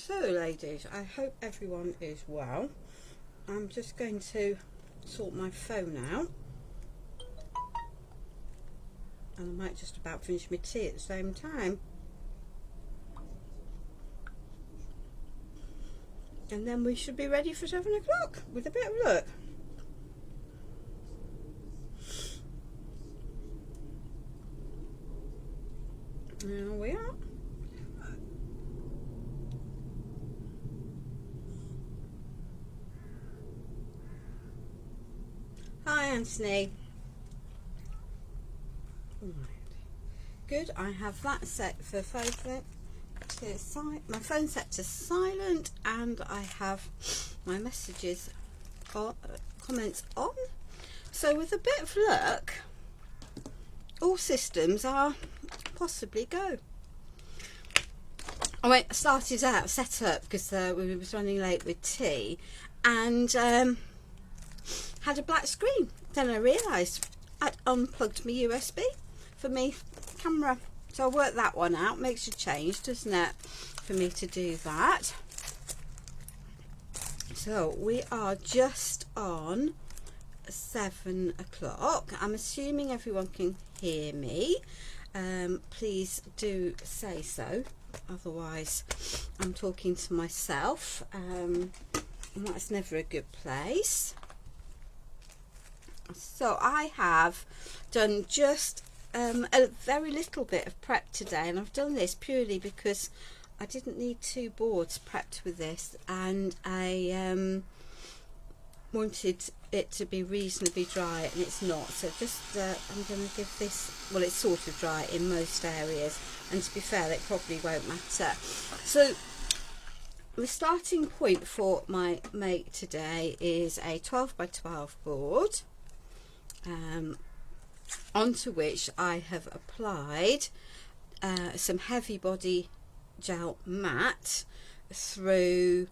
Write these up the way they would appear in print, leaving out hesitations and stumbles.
So ladies, I hope everyone is well. I'm just going to sort my phone out, and I might just about finish my tea at the same time, and then we should be ready for 7 o'clock with a bit of luck. Here we are. Hi Anthony. Right. Good, I have that set for my phone set to silent, and I have my messages or comments on. So with a bit of luck, all systems are possibly go. I started out set up because we was running late with tea, and had a black screen. Then I realised I'd unplugged my USB for me camera, so I worked that one out. Makes a change, doesn't it, for me to do that. So we are just on 7 o'clock. I'm assuming everyone can hear me. Please do say so, otherwise I'm talking to myself, and that's never a good place. So I have done just a very little bit of prep today, and I've done this purely because I didn't need 2 boards prepped with this, and I wanted it to be reasonably dry, and it's not. So just I'm going to give this, well, it's sort of dry in most areas, and to be fair, it probably won't matter. So the starting point for my make today is a 12 by 12 board, onto which I have applied some heavy body gel matte through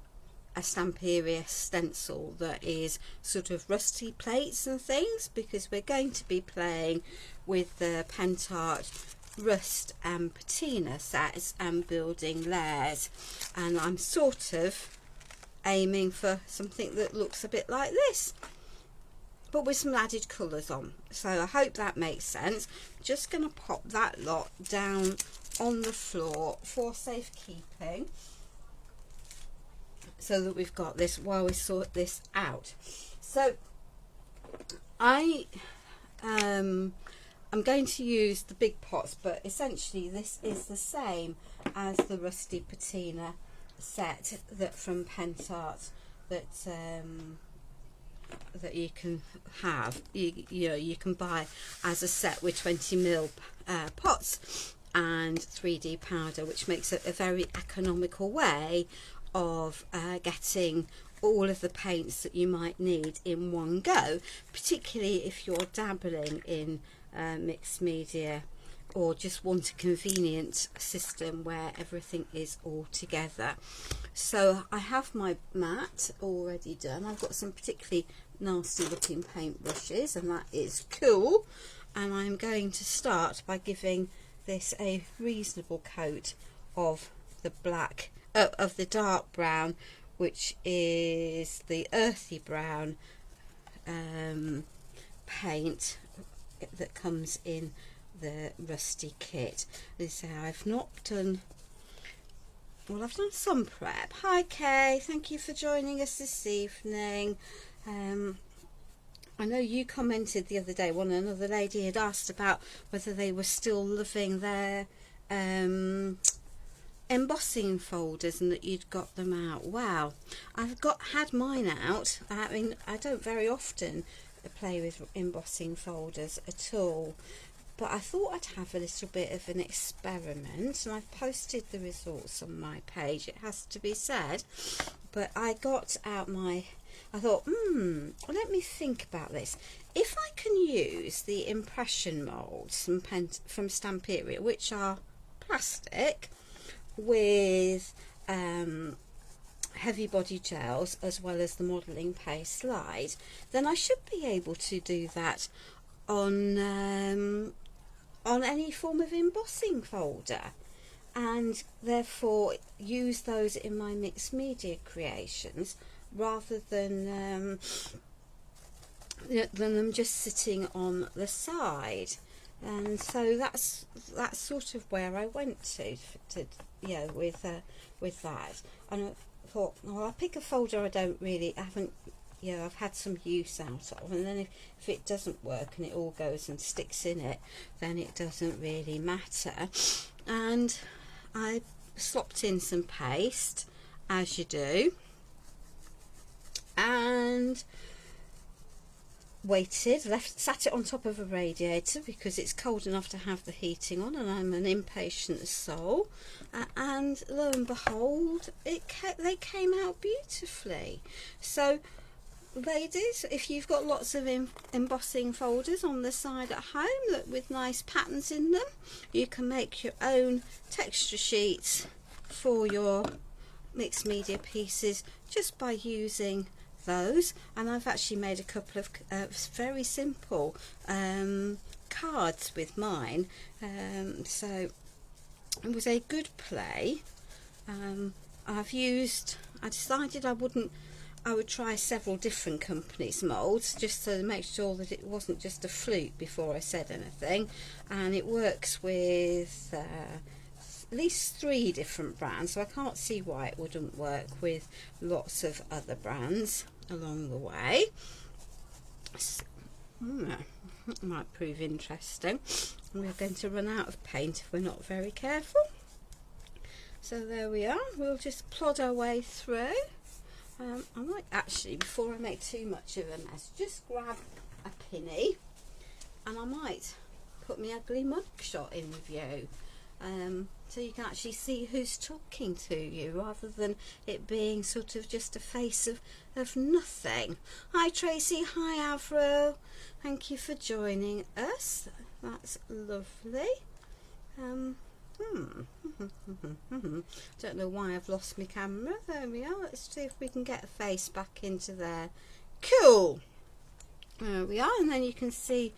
a Stamperia stencil that is sort of rusty plates and things, because we're going to be playing with the Pentart rust and patina sets and building layers, and I'm sort of aiming for something that looks a bit like this, but with some added colours on. So I hope that makes sense. Just going to pop that lot down on the floor for safekeeping, so that we've got this while we sort this out. So I'm going to use the big pots, but essentially this is the same as the rusty patina set that from Pentart that that you can have, you can buy as a set with 20ml pots and 3D powder, which makes it a very economical way of getting all of the paints that you might need in one go, particularly if you're dabbling in mixed media or just want a convenient system where everything is all together. So I have my mat already done. I've got some particularly nasty looking paint brushes, and that is cool, and I'm going to start by giving this a reasonable coat of the black, of the dark brown, which is the earthy brown paint that comes in the rusty kit. So I've not done, well, I've done some prep. Hi Kay, thank you for joining us this evening. I know you commented the other day, another lady had asked about whether they were still loving their embossing folders and that you'd got them out. Wow, I've had mine out. I mean, I don't very often play with embossing folders at all, but I thought I'd have a little bit of an experiment, and I've posted the results on my page, it has to be said. But I got out I thought, let me think about this. If I can use the impression moulds from Stamperia, which are plastic, with heavy body gels as well as the modelling paste slide, then I should be able to do that on any form of embossing folder. and therefore use those in my mixed media creations rather than them just sitting on the side. And so that's sort of where I went to with that. And I thought, well, I'll pick a folder I've had some use out of, and then if it doesn't work and it all goes and sticks in it, then it doesn't really matter. And I slopped in some paste, as you do, and sat it on top of a radiator because it's cold enough to have the heating on, and I'm an impatient soul, and lo and behold, they came out beautifully. So ladies, if you've got lots of embossing folders on the side at home with nice patterns in them, you can make your own texture sheets for your mixed media pieces just by using those. And I've actually made a couple of very simple cards with mine, so it was a good play. I decided I would try several different companies' moulds just to make sure that it wasn't just a fluke before I said anything. And it works with at least 3 different brands, so I can't see why it wouldn't work with lots of other brands along the way. So, that might prove interesting. We're going to run out of paint if we're not very careful. So there we are. We'll just plod our way through. I might actually, before I make too much of a mess, just grab a pinny, and I might put my ugly mugshot in with you, so you can actually see who's talking to you, rather than it being sort of just a face of nothing. Hi Tracy, hi Avro, thank you for joining us, that's lovely. Don't know why I've lost my camera. There we are. Let's see if we can get a face back into there. Cool. There we are, and then you can see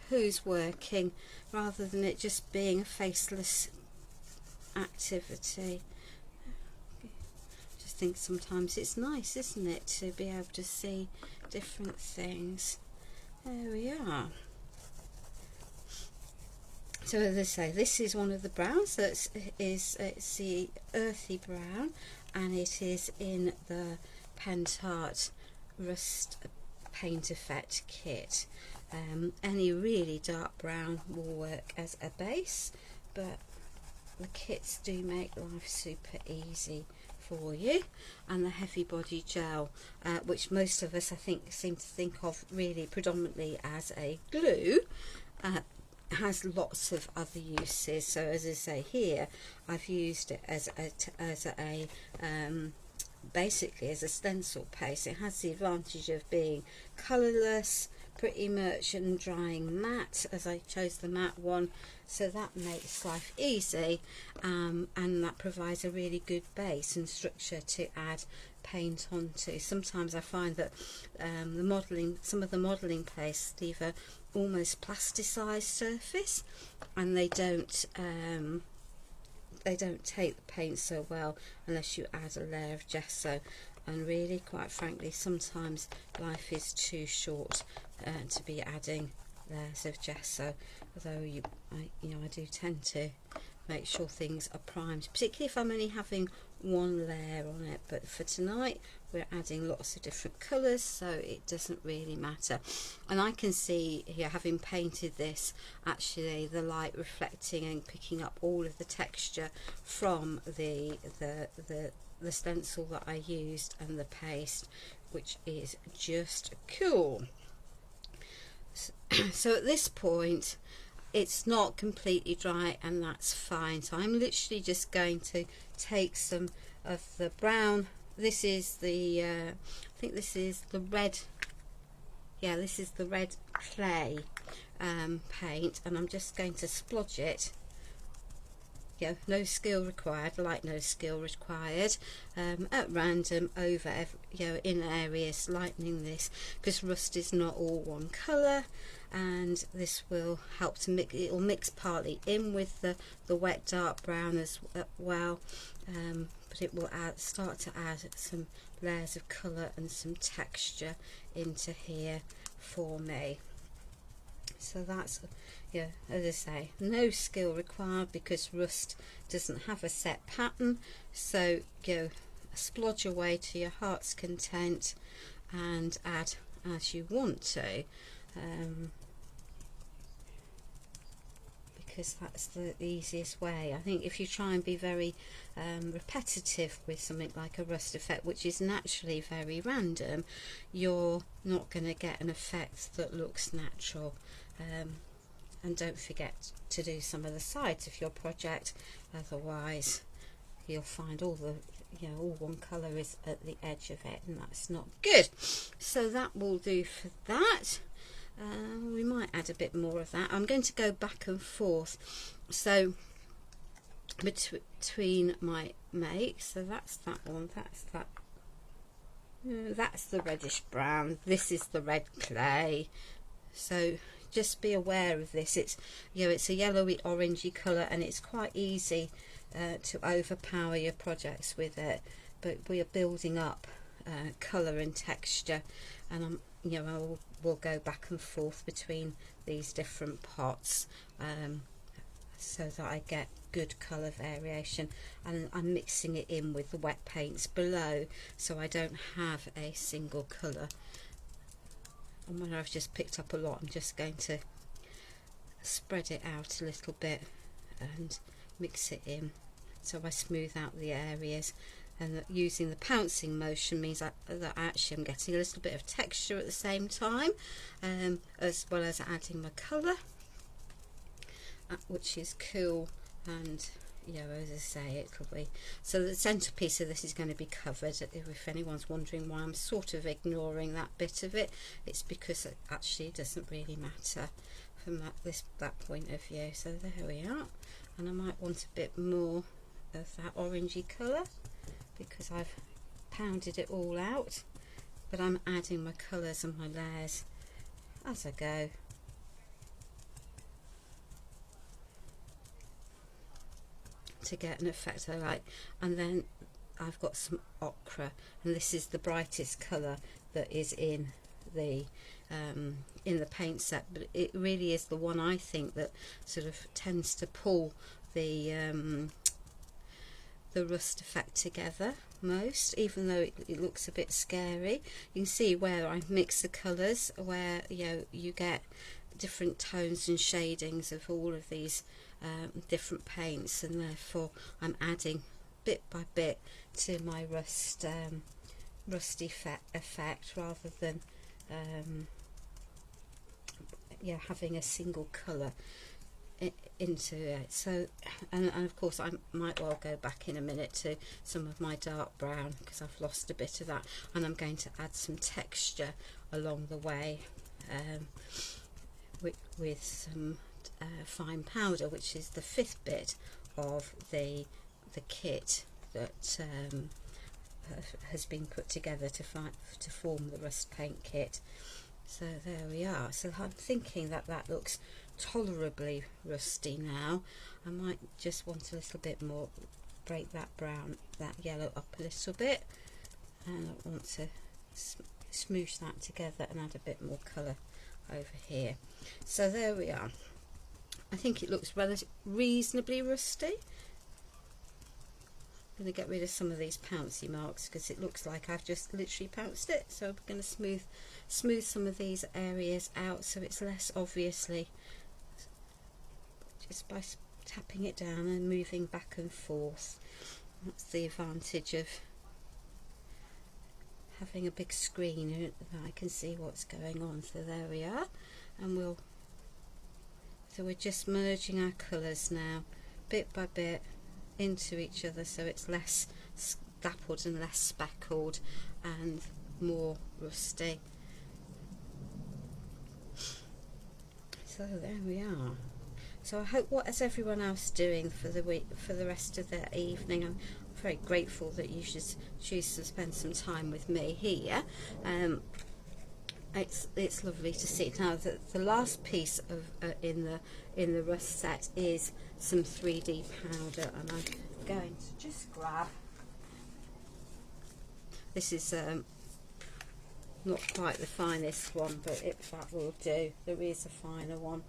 who's working rather than it just being a faceless activity. Just think sometimes it's nice, isn't it, to be able to see different things. There we are. So as I say, this is one of the browns. It's the earthy brown, and it is in the Pentart Rust Paint Effect kit. Any really dark brown will work as a base, but the kits do make life super easy for you. And the heavy body gel, which most of us I think seem to think of really predominantly as a glue, has lots of other uses. So as I say here, I've used it as a basically as a stencil paste. It has the advantage of being colourless, pretty much, and drying matte, as I chose the matte one, so that makes life easy, and that provides a really good base and structure to add paint onto. Sometimes I find that some of the modelling pastes leave a almost plasticized surface, and they don't take the paint so well unless you add a layer of gesso. And really, quite frankly, sometimes life is too short to be adding layers of gesso, although I do tend to make sure things are primed, particularly if I'm only having one layer on it. But for tonight we're adding lots of different colours, so it doesn't really matter. And I can see here, having painted this, actually the light reflecting and picking up all of the texture from the stencil that I used and the paste, which is just cool. So at this point it's not completely dry, and that's fine. So I'm literally just going to take some of the brown. This is the I think this is the red, yeah, this is the red clay paint, and I'm just going to splodge it no skill required, like no skill required, at random over in areas, lightening this, because rust is not all one colour, and this will help to mix. It will mix partly in with the wet dark brown as well, but it will start to add some layers of colour and some texture into here for me. So that's, as I say, no skill required because rust doesn't have a set pattern. So splodge away to your heart's content and add as you want to, because that's the easiest way. I think if you try and be very repetitive with something like a rust effect, which is naturally very random, you're not going to get an effect that looks natural. And don't forget to do some of the sides of your project, otherwise you'll find all one colour is at the edge of it, and that's not good. So that will do for that. We might add a bit more of that. I'm going to go back and forth, so between my makes. So that's that one, that's the reddish brown, this is the red clay. So just be aware of this. It's it's a yellowy orangey colour, and it's quite easy to overpower your projects with it, but we are building up colour and texture, and we'll go back and forth between these different pots so that I get good colour variation, and I'm mixing it in with the wet paints below so I don't have a single colour. And when I've just picked up a lot, I'm just going to spread it out a little bit and mix it in so I smooth out the areas. And using the pouncing motion means that actually I'm getting a little bit of texture at the same time, as well as adding my colour, which is cool. And as I say, it'll be, so the centrepiece of this is going to be covered. If anyone's wondering why I'm sort of ignoring that bit of it, it's because it actually doesn't really matter from that point of view. So there we are, and I might want a bit more of that orangey colour because I've pounded it all out, but I'm adding my colours and my layers as I go. To get an effect I like. And then I've got some ochre, and this is the brightest colour that is in the paint set, but it really is the one I think that sort of tends to pull the rust effect together most, even though it looks a bit scary. You can see where I mix the colours, where you get different tones and shadings of all of these different paints, and therefore I'm adding bit by bit to my rusty effect rather than having a single colour into it. So and of course I might well go back in a minute to some of my dark brown because I've lost a bit of that, and I'm going to add some texture along the way with some fine powder, which is the 5th bit of the kit that has been put together to form the rust paint kit. So there we are. So I'm thinking that looks tolerably rusty now. I might just want a little bit more, break that yellow up a little bit, and I want to smoosh that together and add a bit more colour over here. So there we are. I think it looks reasonably rusty. I'm going to get rid of some of these pouncy marks because it looks like I've just literally pounced it. So I'm going to smooth some of these areas out so it's less obviously, just by tapping it down and moving back and forth. That's the advantage of having a big screen that I can see what's going on. So there we are, and so we're just merging our colours now bit by bit into each other, so it's less dappled and less speckled and more rusty. So there we are. So I hope, what is everyone else doing for the week, for the rest of their evening? I'm very grateful that you should choose to spend some time with me here. It's lovely to see. Now the last piece of in the rust set is some 3D powder, and I'm going to just grab. This is not quite the finest one, but that will do. There is a finer one,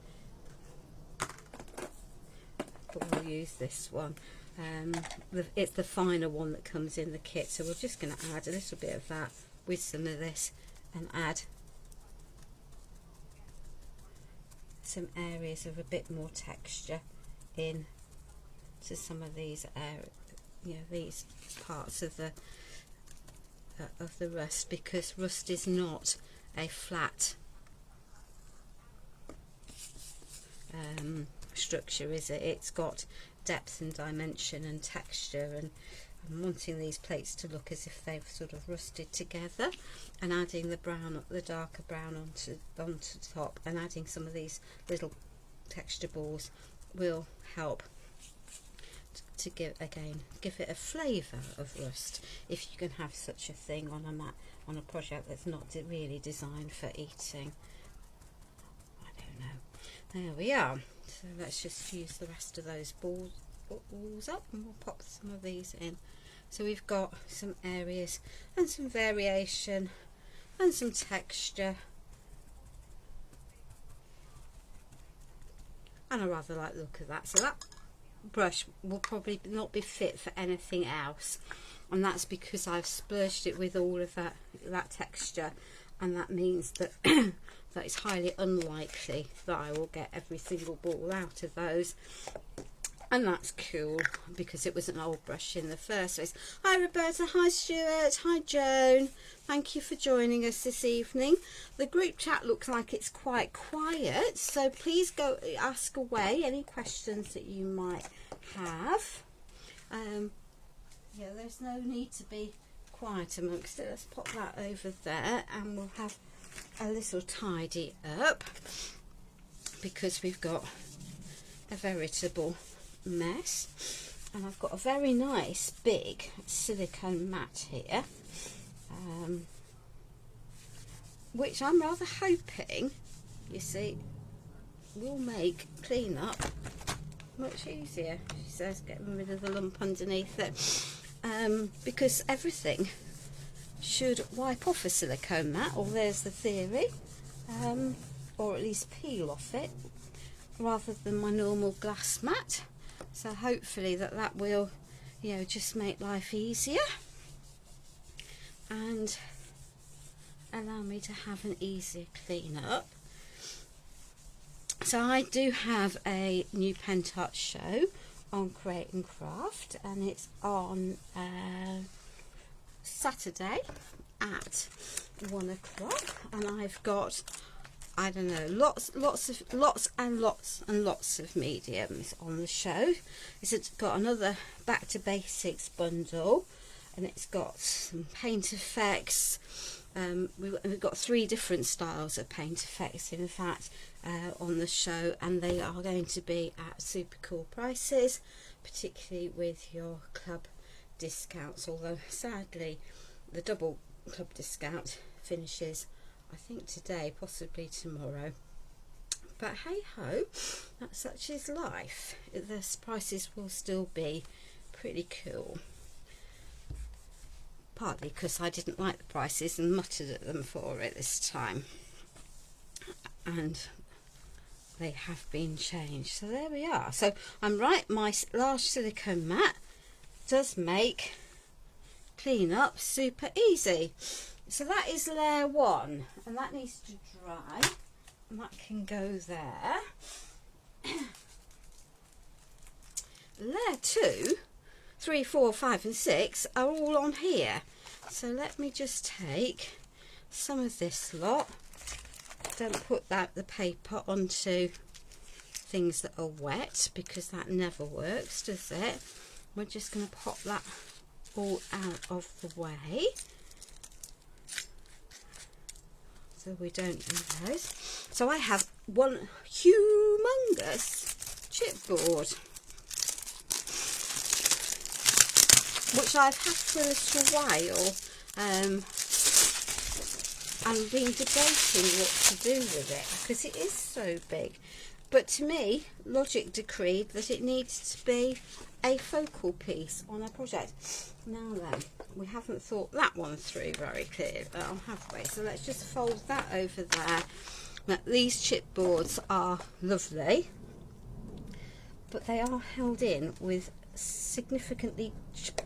but we'll use this one. It's the finer one that comes in the kit, so we're just going to add a little bit of that with some of this, and add some areas of a bit more texture in to some of these these parts of the rust, because rust is not a flat structure, is it? It's got depth and dimension and texture, and I'm wanting these plates to look as if they've sort of rusted together, and adding the brown, the darker brown onto top, and adding some of these little texture balls will help to give it a flavour of rust, if you can have such a thing on a mat, on a project that's not really designed for eating. I don't know. There we are. So let's just use the rest of those balls up, and we'll pop some of these in. So we've got some areas and some variation and some texture, and I rather like the look of that. So that brush will probably not be fit for anything else, and that's because I've splurged it with all of that texture, and that means that that it's highly unlikely that I will get every single ball out of those. And that's cool, because it was an old brush in the first place. Hi Roberta, hi Stuart, hi Joan. Thank you for joining us this evening. The group chat looks like it's quite quiet, so please go ask away any questions that you might have. Yeah, there's no need to be quiet amongst it. Let's pop that over there, and we'll have a little tidy up, because we've got a veritable mess. And I've got a very nice big silicone mat here, which I'm rather hoping, you see, will make clean up much easier. She says getting rid of the lump underneath it, because everything should wipe off a silicone mat, or there's the theory, or at least peel off it, rather than my normal glass mat. So hopefully that will, just make life easier and allow me to have an easier clean up. So I do have a new Pentart show on Create and Craft, and it's on Saturday at 1 o'clock, and I've got, I don't know, lots of mediums on the show. It's got another Back to Basics bundle, and it's got some paint effects. We've got 3 different styles of paint effects, in fact, on the show, and they are going to be at super cool prices, particularly with your club discounts, although sadly the double club discount finishes, I think, today, possibly tomorrow. But hey ho, such is life. The prices will still be pretty cool. Partly because I didn't like the prices and muttered at them for it this time. And they have been changed. So there we are. So I'm right, my large silicone mat does make clean up super easy. So that is layer 1, and that needs to dry, and that can go there. Layer 2, 3, 4, 5 and 6 are all on here. So let me just take some of this lot. Don't put the paper onto things that are wet, because that never works, does it? We're just going to pop that all out of the way, so we don't do those. So I have one humongous chipboard, which I've had for a little while, and been debating what to do with it because it is so big. But to me, logic decreed that it needs to be a focal piece on a project. Now then, we haven't thought that one through very clearly, have we? So let's just fold that over there. Now, these chipboards are lovely, but they are held in with significantly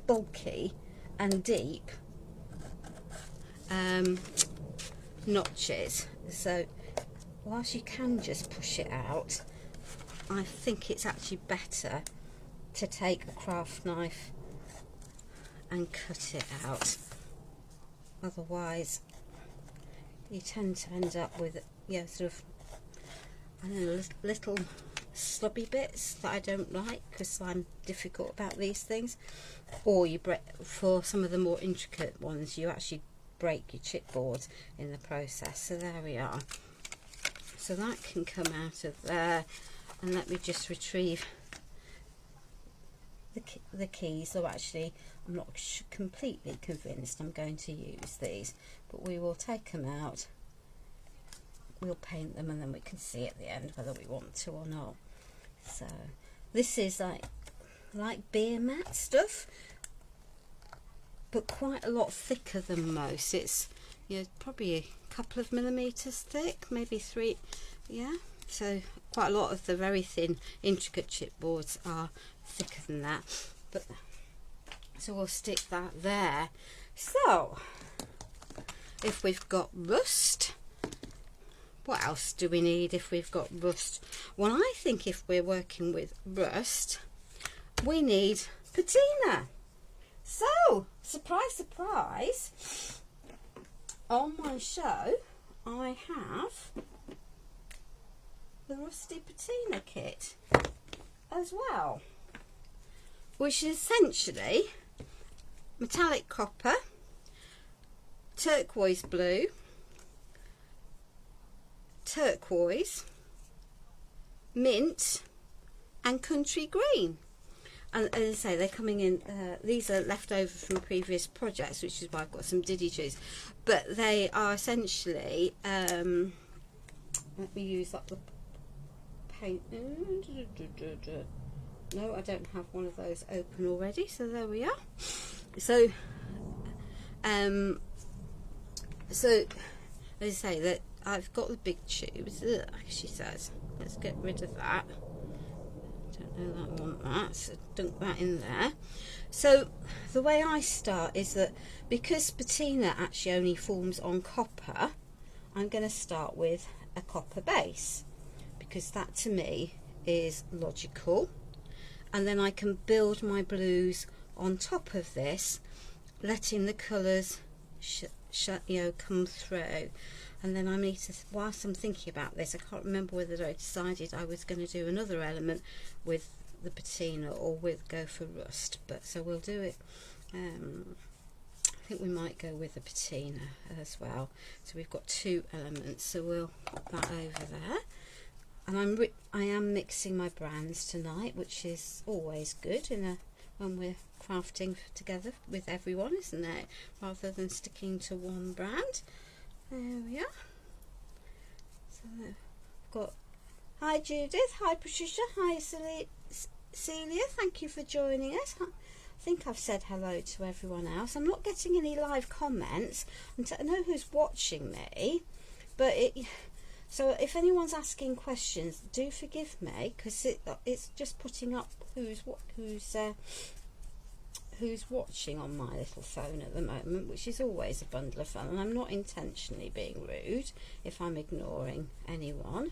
bulky and deep notches. So whilst you can just push it out, I think it's actually better to take a craft knife and cut it out. Otherwise you tend to end up with, yeah, sort of, I don't know, little stubby bits that I don't like because I'm difficult about these things. Or you break, for some of the more intricate ones, you actually break your chipboard in the process. So there we are. So that can come out of there, and let me just retrieve the keys. So actually I'm not completely convinced I'm going to use these, but we will take them out, we'll paint them, and then we can see at the end whether we want to or not. So this is like beer mat stuff, but quite a lot thicker than most. It's, you know, probably a couple of millimeters thick, maybe 3, yeah. So quite a lot of the very thin intricate chipboards are thicker than that, but so we'll stick that there. So if we've got rust, what else do we need if we've got rust? Well, I think if we're working with rust, we need patina. So, surprise, surprise, on my show I have the rusty patina kit as well, which is essentially metallic copper, turquoise blue, turquoise, mint and country green. And as I say, they're coming in, these are left over from previous projects, which is why I've got some diddy trees, but they are essentially, let me use up the paint. No, I don't have one of those open already, so there we are. So so as I say, that I've got the big tubes. Ugh, she says, let's get rid of that. Don't know that I want that, so dunk that in there. So the way I start is that because patina actually only forms on copper, I'm going to start with a copper base, because that to me is logical, and then I can build my blues on top of this, letting the colours come through. And then I need to, whilst I'm thinking about this, I can't remember whether I decided I was going to do another element with the patina or go for rust, but so we'll do it. I think we might go with the patina as well. So we've got 2 elements, so we'll put that over there. And I am mixing my brands tonight, which is always good when we're crafting together with everyone, isn't it? Rather than sticking to one brand. There we are. So I've got, hi Judith, hi Patricia, hi Celia, thank you for joining us. I think I've said hello to everyone else. I'm not getting any live comments, and I know who's watching me, but so if anyone's asking questions, do forgive me, because it's just putting up who's watching on my little phone at the moment, which is always a bundle of fun, and I'm not intentionally being rude if I'm ignoring anyone.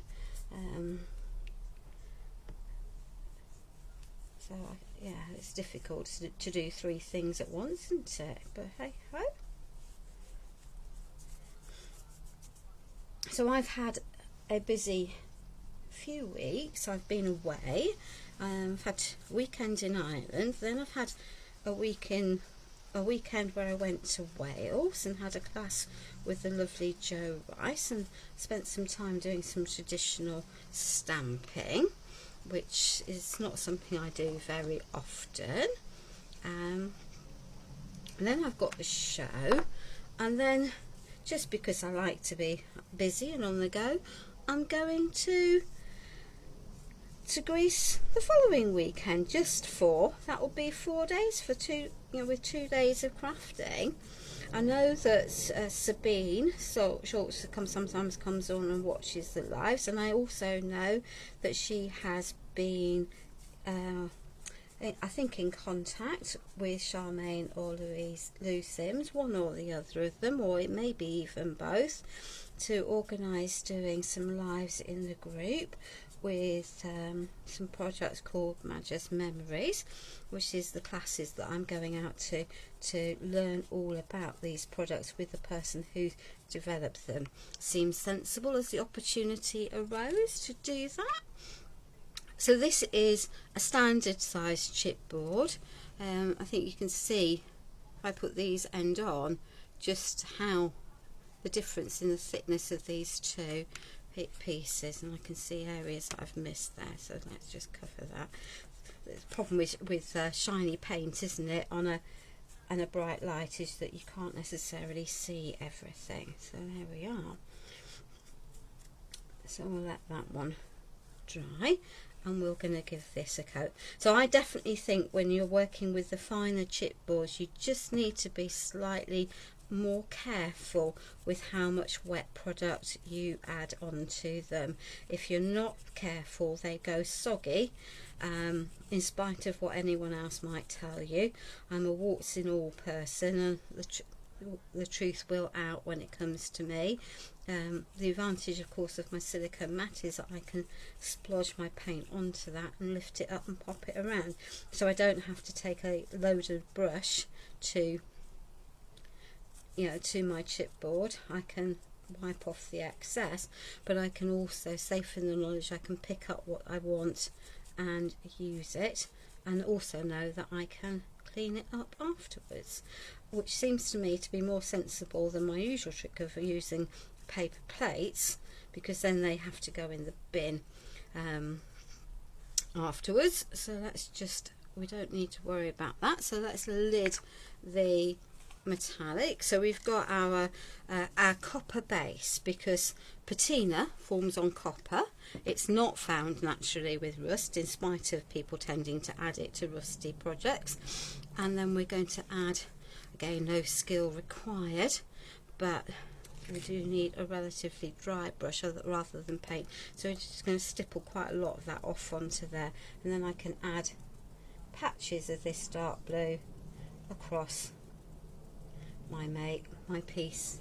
So yeah, it's difficult to do 3 things at once, isn't it? But hey ho. So I've had a busy few weeks. I've been away. I've had a weekend in Ireland, then I've had a weekend where I went to Wales and had a class with the lovely Jo Rice and spent some time doing some traditional stamping, which is not something I do very often. And then I've got the show, and then just because I like to be busy and on the go, I'm going to Greece the following weekend, just for, that will be 4 days for two, with 2 days of crafting. I know that Sabine Schultz sometimes comes on and watches the lives, and I also know that she has been I think in contact with Charmaine or Lou Sims, one or the other of them, or it may be even both, to organise doing some lives in the group with some projects called Magic Memories, which is the classes that I'm going out to learn all about these products with the person who developed them. Seems sensible as the opportunity arose to do that. So this is a standard size chipboard. I think you can see, if I put these end on, just how the difference in the thickness of these two pieces, and I can see areas that I've missed there, so let's just cover that. The problem with shiny paint, isn't it, on a bright light, is that you can't necessarily see everything. So there we are. So we'll let that one dry, and we're going to give this a coat. So I definitely think when you're working with the finer chipboards, you just need to be slightly more careful with how much wet product you add onto them. If you're not careful, they go soggy, in spite of what anyone else might tell you. I'm a warts and all person, and the truth will out when it comes to me. The advantage, of course, of my silicone mat is that I can splodge my paint onto that and lift it up and pop it around, so I don't have to take a loaded brush to my chipboard. I can wipe off the excess, but I can also, safe in the knowledge, I can pick up what I want and use it, and also know that I can clean it up afterwards, which seems to me to be more sensible than my usual trick of using paper plates, because then they have to go in the bin afterwards. So we don't need to worry about that. So let's lid the metallic. So we've got our copper base, because patina forms on copper. It's not found naturally with rust, in spite of people tending to add it to rusty projects. And then we're going to add, again, no skill required, but we do need a relatively dry brush rather than paint. So we're just going to stipple quite a lot of that off onto there, and then I can add patches of this dark blue across my piece,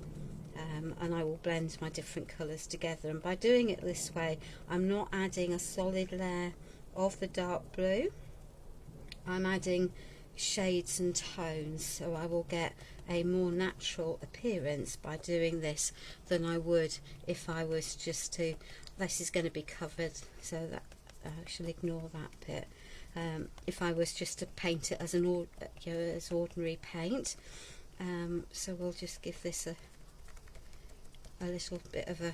and I will blend my different colours together. And by doing it this way, I'm not adding a solid layer of the dark blue, I'm adding shades and tones, so I will get a more natural appearance by doing this than I would if I was just to, this is going to be covered, so that I shall ignore that bit. If I was just to paint it as as ordinary paint, so we'll just give this a little bit of a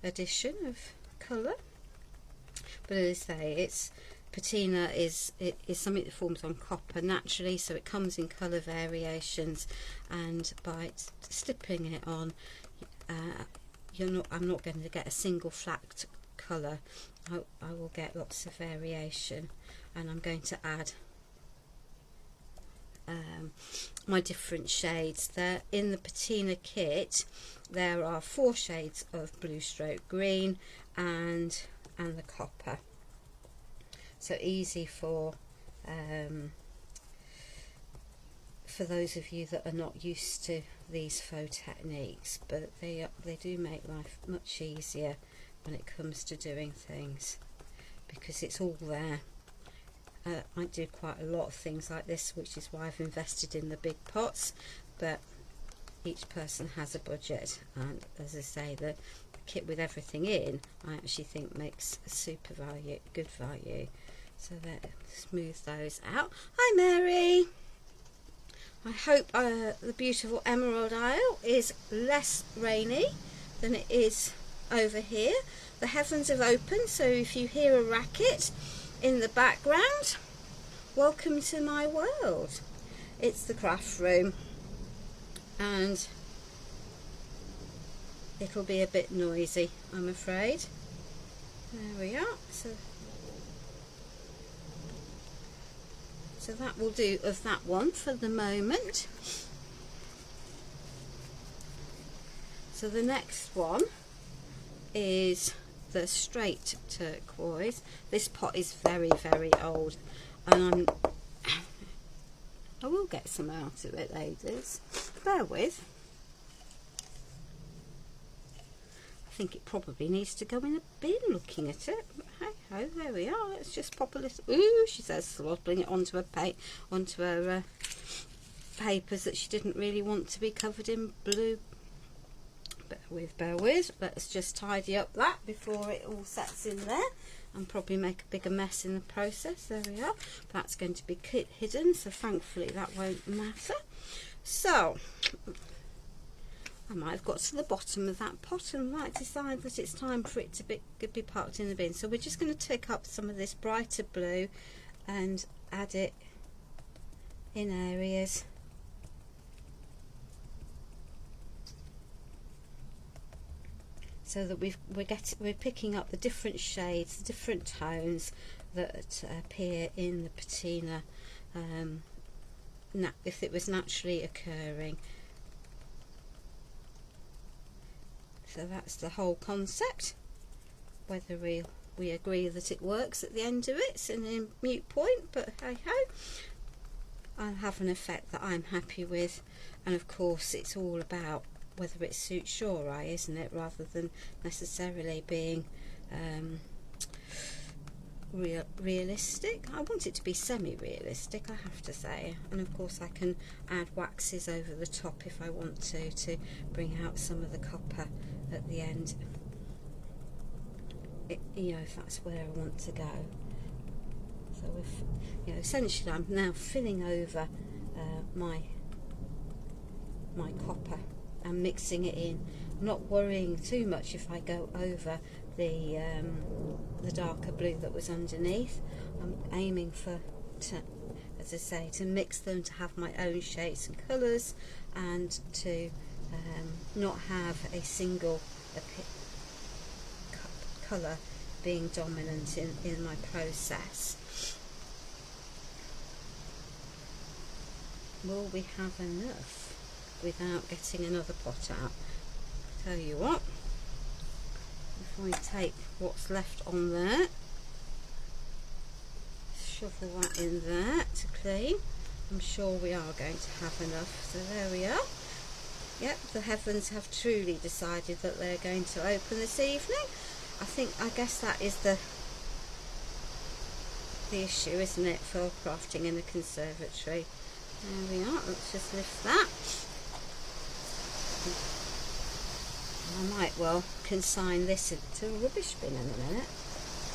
addition of colour. But as I say, it's patina is something that forms on copper naturally, so it comes in colour variations, and by stippling it on, I'm not going to get a single flat colour. I will get lots of variation, and I'm going to add my different shades. There in the patina kit there are 4 shades of blue stroke green and the copper, so easy for those of you that are not used to these faux techniques, but they do make life much easier when it comes to doing things, because it's all there. I do quite a lot of things like this, which is why I've invested in the big pots, but each person has a budget, and as I say, the kit with everything in I actually think makes a super good value. So let's smooth those out. Hi Mary! I hope the beautiful Emerald Isle is less rainy than it is over here. The heavens have opened, so if you hear a racket in the background, welcome to my world. It's the craft room, and it'll be a bit noisy, I'm afraid. There we are. So that will do of that one for the moment. So the next one is the straight turquoise. This pot is very, very old, and I will get some out of it, ladies. Bear with. I think it probably needs to go in a bin looking at it. But hey ho, there we are. Let's just pop a little. Ooh, she says, slobbing it onto her papers that she didn't really want to be covered in blue. Bear with. Let's just tidy up that before it all sets in there, and probably make a bigger mess in the process. There we are. That's going to be hidden, so thankfully that won't matter. So I might have got to the bottom of that pot and might decide that it's time for it to be parked in the bin. So we're just going to take up some of this brighter blue and add it in areas. So that we're picking up the different shades, the different tones that appear in the patina, if it was naturally occurring. So that's the whole concept. Whether we agree that it works at the end of it's a mute point, but hey ho, I'll have an effect that I'm happy with, and of course it's all about whether it suits your eye, isn't it, rather than necessarily being realistic. I want it to be semi-realistic, I have to say, and of course I can add waxes over the top if I want to bring out some of the copper at the end, you know, if that's where I want to go. So essentially I'm now filling over my copper and mixing it in. I'm not worrying too much if I go over the darker blue that was underneath. I'm aiming as I say, to mix them, to have my own shades and colours, and to not have a single colour being dominant in my process. Will we have enough without getting another pot out? Tell you what, if I take what's left on there, shovel that in there to clean, I'm sure we are going to have enough. So there we are. Yep, the heavens have truly decided that they're going to open this evening. I guess that is the issue, isn't it, for crafting in a conservatory. There we are. Let's just lift that. I might well consign this to a rubbish bin in a minute.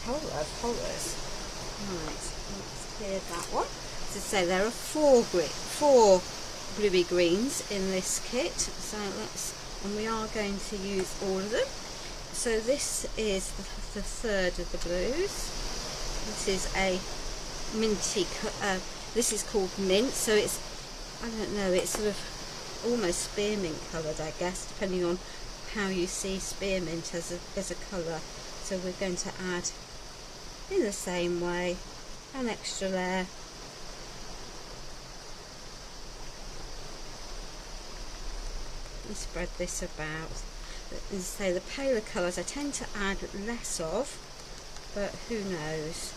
Horrors. Right, let's clear that one. As I say, there are four bluey greens in this kit, so and we are going to use all of them. So this is the third of the blues. This is a minty, this is called mint, so it's, I don't know, it's sort of almost spearmint coloured, I guess, depending on how you see spearmint as a colour. So we're going to add, in the same way, an extra layer. And spread this about. As I say, the paler colours I tend to add less of, but who knows,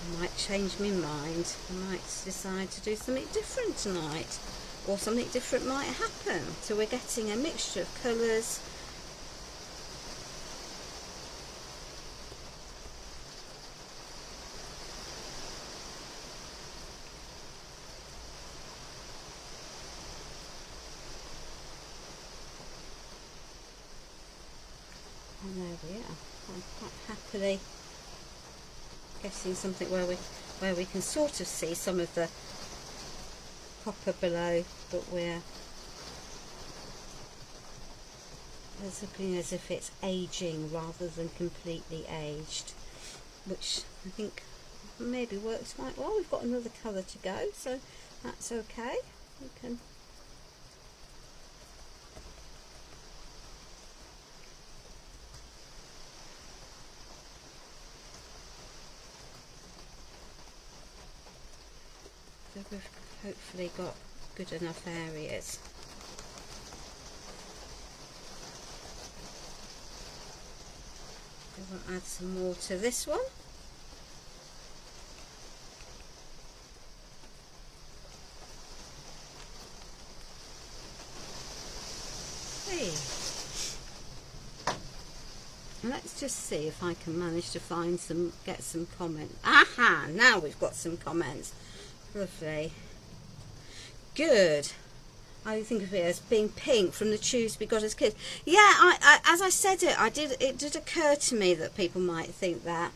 I might change my mind. I might decide to do something different tonight, or something different might happen. So we're getting a mixture of colours. And there we are. I'm quite happily getting something where we can sort of see some of the copper below, but we're It's looking as if it's aging rather than completely aged, which I think maybe works quite well. We've got another colour to go, so that's okay. We can so we've hopefully got good enough areas. We'll add some more to this one. Hey. Let's just see if I can manage to find some, get some comments. Aha! Now we've got some comments. Lovely. Good. I think of it as being pink from the tubes we got as kids. Yeah, I as I said it, it did occur to me that people might think that.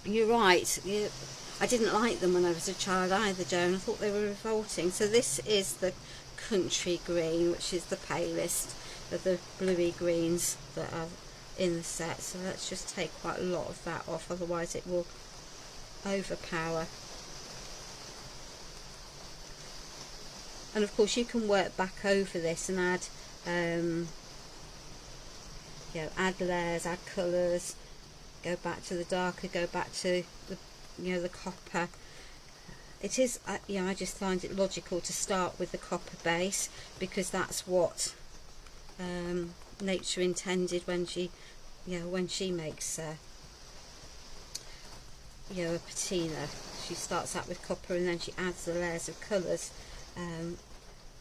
You're right. I didn't like them when I was a child either, Joan. I thought they were revolting. So this is the country green, which is the palest of the bluey greens that are in the set. So let's just take quite a lot of that off, otherwise it will overpower. And of course you can work back over this and add add layers, add colours, go back to the darker, go back to the the copper. It is I just find it logical to start with the copper base, because that's what nature intended when she makes a patina. She starts out with copper and then she adds the layers of colours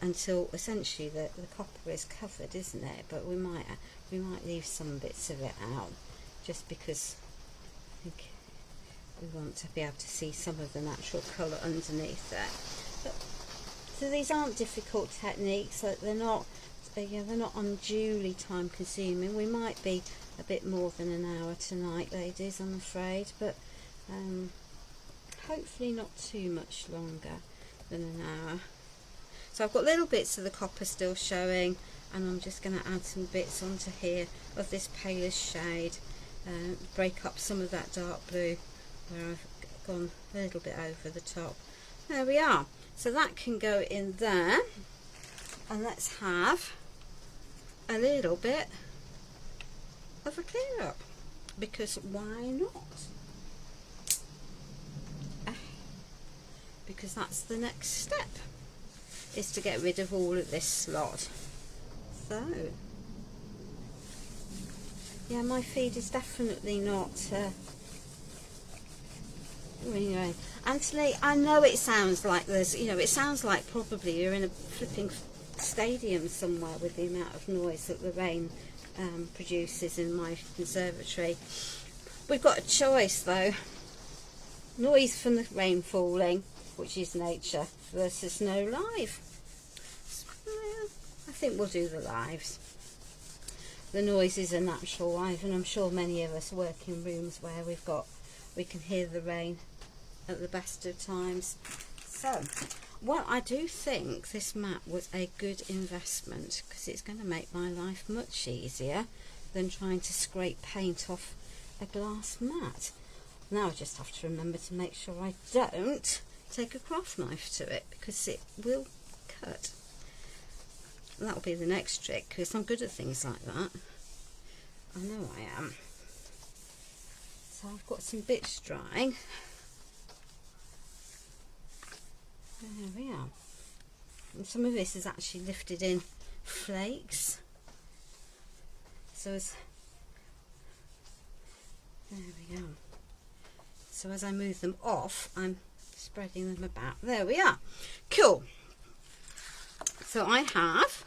until essentially the copper is covered, isn't it? But we might leave some bits of it out, just because I think we want to be able to see some of the natural colour underneath there. But, so these aren't difficult techniques. They're not unduly time consuming. We might be a bit more than an hour tonight, ladies, I'm afraid, but hopefully not too much longer than an hour. So I've got little bits of the copper still showing, and I'm just going to add some bits onto here of this palest shade, break up some of that dark blue where I've gone a little bit over the top. There we are. So that can go in there, and let's have a little bit of a clear up, because why not? Because that's the next step, is to get rid of all of this slot. So yeah, my feed is definitely not anyway, Anthony, I know it sounds like there's, it sounds like probably you're in a flipping stadium somewhere with the amount of noise that the rain produces in my conservatory. We've got a choice though: noise from the rain falling, which is nature, versus no live. I think we'll do the lives. The noise is a natural live, and I'm sure many of us work in rooms where we can hear the rain at the best of times. So, well, I do think this mat was a good investment, because it's going to make my life much easier than trying to scrape paint off a glass mat. Now I just have to remember to make sure I don't take a craft knife to it, because it will cut. That'll be the next trick, because I'm good at things like that. I know I am. So I've got some bits drying. There we are. And some of this is actually lifted in flakes. So there we go. So as I move them off, I'm spreading them about. There we are. Cool. So I have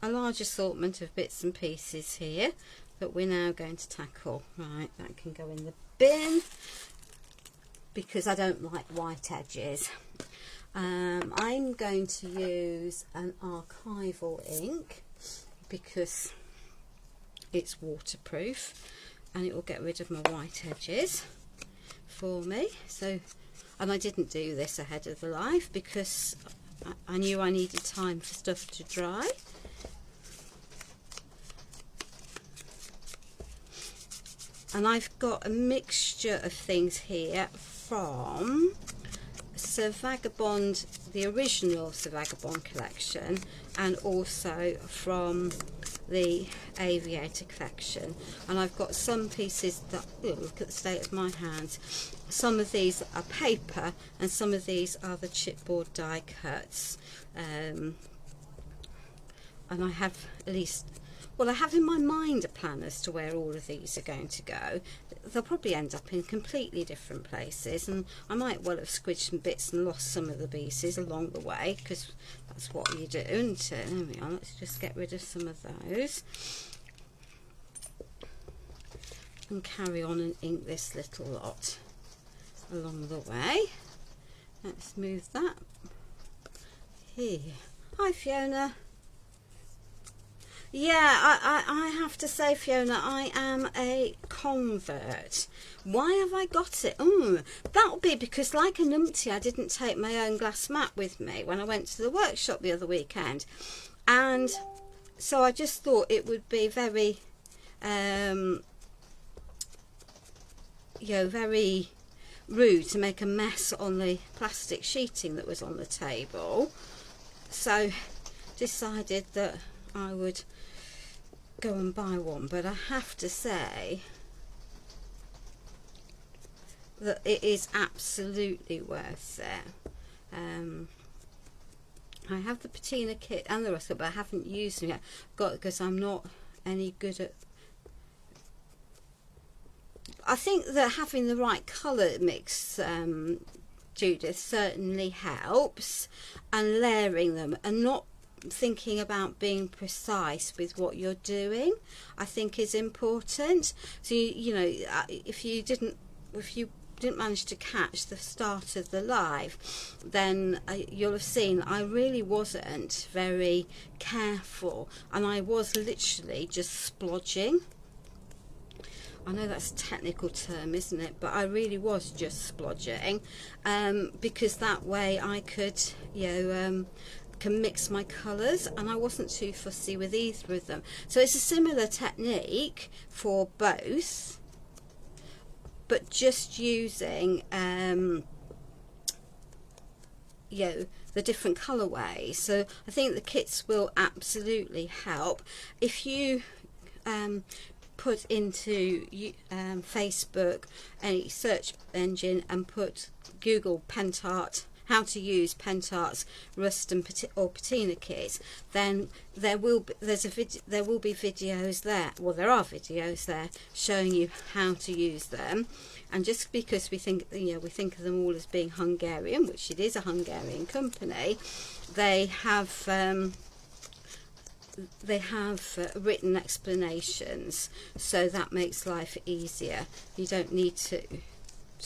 a large assortment of bits and pieces here that we're now going to tackle. Right, that can go in the bin, because I don't like white edges. I'm going to use an archival ink, because it's waterproof and it will get rid of my white edges for me. So, and I didn't do this ahead of the live, because I knew I needed time for stuff to dry. And I've got a mixture of things here from Sir Vagabond, the original Sir Vagabond collection, and also from the Aviator collection. And I've got some pieces that, oh, look at the state of my hands. Some of these are paper and some of these are the chipboard die cuts. And I have at least, well, I have in my mind a plan as to where all of these are going to go. They'll probably end up in completely different places, and I might well have squidged some bits and lost some of the pieces along the way, because that's what you do, isn't it? There we are, let's just get rid of some of those and carry on and ink this little lot along the way. Let's move that here. Hi Fiona. Yeah, I have to say, Fiona, I am a convert. Why have I got it? That'll be because, like a numpty, I didn't take my own glass mat with me when I went to the workshop the other weekend. And so I just thought it would be very, very rude to make a mess on the plastic sheeting that was on the table. So decided that I would go and buy one, but I have to say that it is absolutely worth it. I have the Patina kit and the rest of it, but I haven't used them yet. Because I'm not any good at. I think that having the right colour mix, Judith, certainly helps, and layering them and not thinking about being precise with what you're doing, I think is important. So you know, if you didn't manage to catch the start of the live, then you'll have seen I really wasn't very careful, and I was literally just splodging. I know that's a technical term, isn't it? But I really was just splodging, because that way I could, can mix my colours, and I wasn't too fussy with either of them. So it's a similar technique for both, but just using the different colourways. So I think the kits will absolutely help. If you put into Facebook any search engine and put Google Pentart, how to use Pentart's rust and patina kits, then there will be videos there. Well, there are videos there showing you how to use them. And just because we think of them all as being Hungarian, which it is a Hungarian company, they have written explanations, so that makes life easier. You don't need to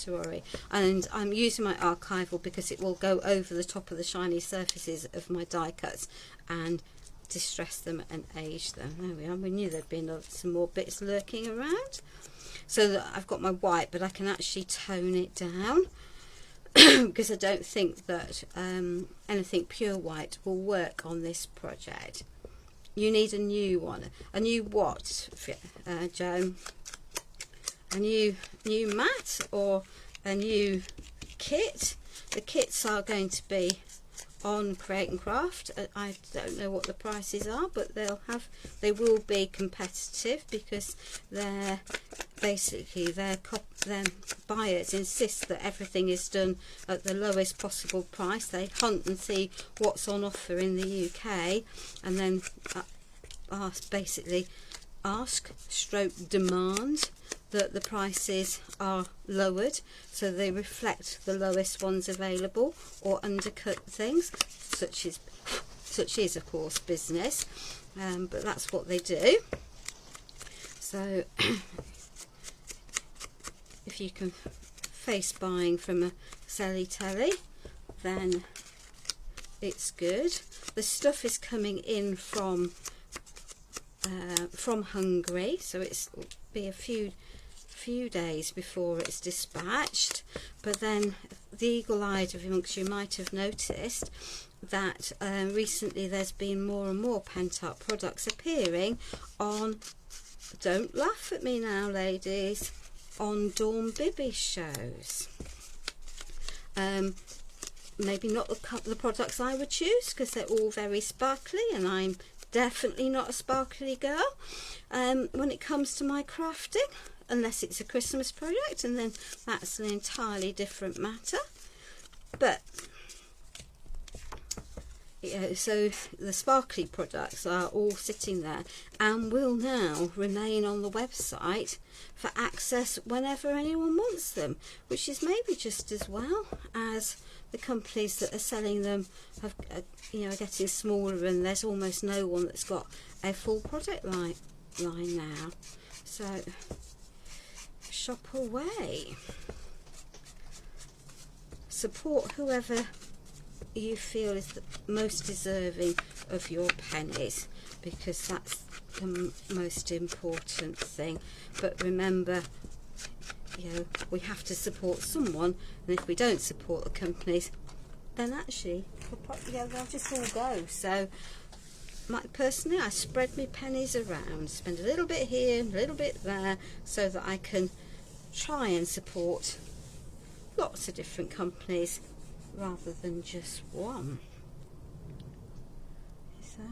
worry. And I'm using my archival because it will go over the top of the shiny surfaces of my die cuts and distress them and age them. There we are. We knew there'd been some more bits lurking around. So that I've got my white, but I can actually tone it down because I don't think that anything pure white will work on this project. You need a new one. A new what, Joan? A new mat or a new kit? The kits are going to be on Create and Craft. I don't know what the prices are, but they will be competitive because their buyers insist that everything is done at the lowest possible price. They hunt and see what's on offer in the UK, and then demand that the prices are lowered so they reflect the lowest ones available, or undercut things, such is of course business, but that's what they do. So if you can face buying from a Selly Telly, then it's good. The stuff is coming in from Hungary, so it'll be a few days before it's dispatched, but then the eagle-eyed amongst you might have noticed that recently there's been more and more Pentart products appearing on, don't laugh at me now ladies, on Dawn Bibby shows. Maybe not the products I would choose because they're all very sparkly, and I'm definitely not a sparkly girl when it comes to my crafting, unless it's a Christmas project, and then that's an entirely different matter. But yeah, so the sparkly products are all sitting there and will now remain on the website for access whenever anyone wants them, which is maybe just as well, as the companies that are selling them have, are getting smaller, and there's almost no one that's got a full product line now. So shop away, support whoever you feel is the most deserving of your pennies, because that's the most important thing. But remember, we have to support someone, and if we don't support the companies, then actually they'll just all go. So personally, I spread my pennies around, spend a little bit here, a little bit there, so that I can try and support lots of different companies rather than just one. So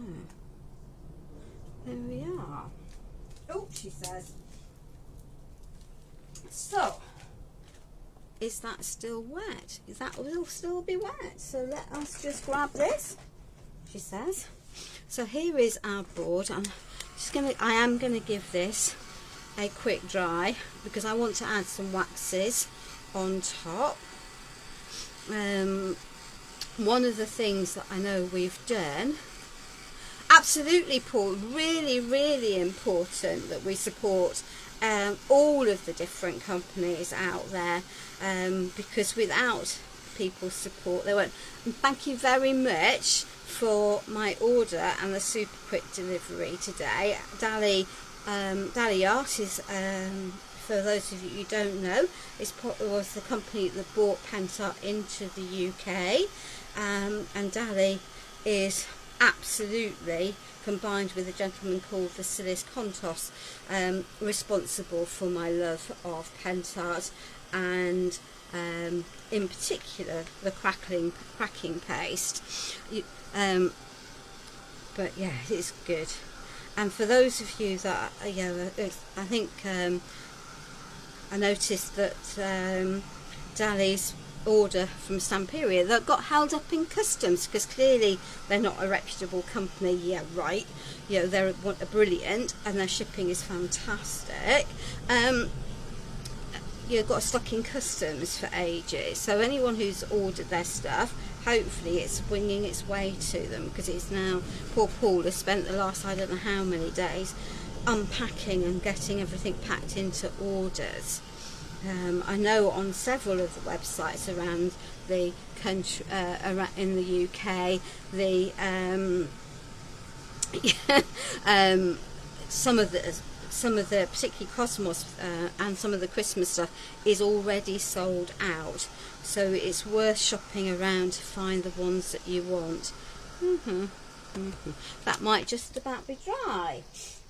there we are. Oh, she says. So, is that still wet? That will still be wet. So let us just grab this, she says. So here is our board. I am gonna give this a quick dry because I want to add some waxes on top. One of the things that I know we've done, absolutely Paul, really important that we support all of the different companies out there, because without people's support they won't. And thank you very much for my order and the super quick delivery today. Dali Art is, for those of you who don't know, was the company that brought Pentart into the UK, and Dali is absolutely, combined with a gentleman called Vasilis Kontos, responsible for my love of Pentart, and in particular the cracking paste. But yeah, it's good. And for those of you that I think I noticed that Dali's order from Stamperia that got held up in customs because clearly they're not a reputable company. Yeah, right. They're brilliant and their shipping is fantastic. Got stuck in customs for ages. So anyone who's ordered their stuff, hopefully it's winging its way to them, because it's now, poor Paul has spent the last I don't know how many days unpacking and getting everything packed into orders. I know on several of the websites around the country, in the UK, some of the particularly Cosmos and some of the Christmas stuff is already sold out, so it's worth shopping around to find the ones that you want. That might just about be dry.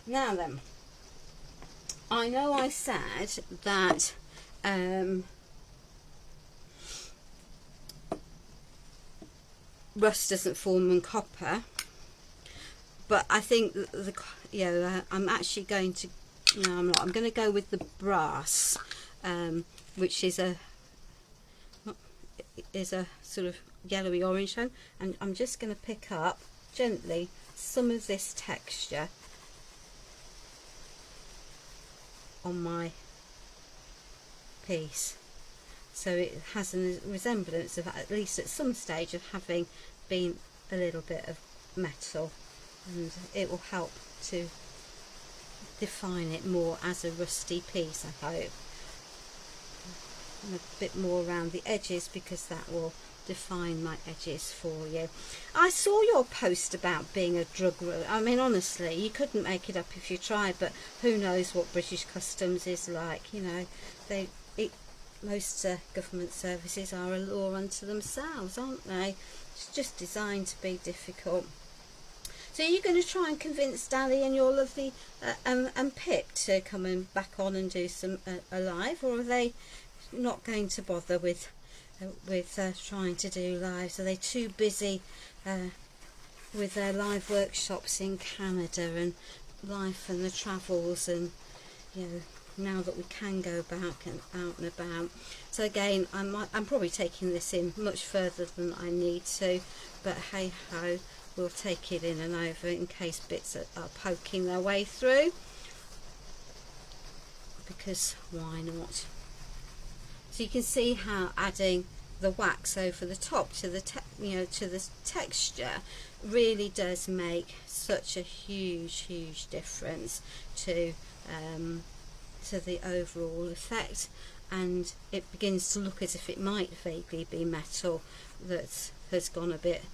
Now then, I know I said that rust doesn't form on copper, but I think I'm actually going to, I'm going to go with the brass, which is a sort of yellowy orange tone, and I'm just going to pick up gently some of this texture on my piece, so it has a resemblance of, at least at some stage, of having been a little bit of metal, and it will help to define it more as a rusty piece, I hope, and a bit more around the edges, because that will define my edges for you. I saw your post about being a drug runner. I mean, honestly, you couldn't make it up if you tried, but who knows what British Customs is like. most government services are a law unto themselves, aren't they? It's just designed to be difficult. So you're going to try and convince Dally and your lovely and Pip to come and back on and do some a live, or are they not going to bother with trying to do lives? Are they too busy with their live workshops in Canada and life and the travels, and you know, now that we can go back and out and about? So again, I'm probably taking this in much further than I need to, but hey ho, we'll take it in and over in case bits are poking their way through, because why not? So you can see how adding the wax over the top to the to the texture really does make such a huge difference to the overall effect, and it begins to look as if it might vaguely be metal that has gone a bit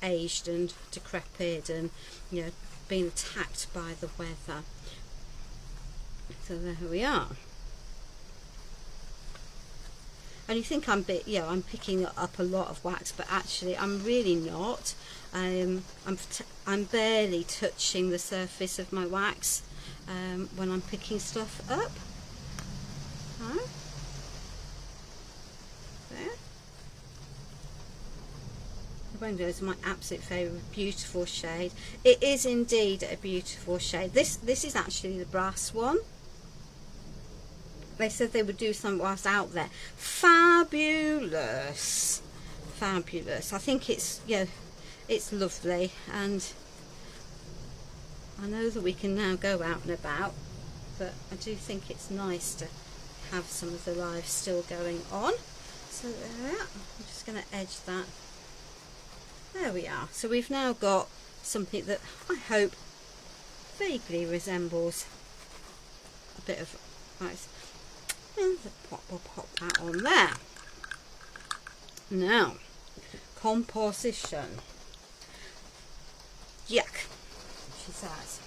aged and decrepit and, you know, been attacked by the weather. So there we are. And you think I'm picking up a lot of wax, but actually I'm really not. I'm barely touching the surface of my wax when I'm picking stuff up. There. The rainbow is my absolute favourite, beautiful shade. It is indeed a beautiful shade. This is actually the brass one. They said they would do something whilst out there. Fabulous, fabulous. I think it's, you know, it's lovely, and I know that we can now go out and about, but I do think it's nice to have some of the live still going on. So there, I'm just going to edge that. There we are. So we've now got something that I hope vaguely resembles a bit of wax. And we'll pop that on there. Now, composition. Yuck, she says.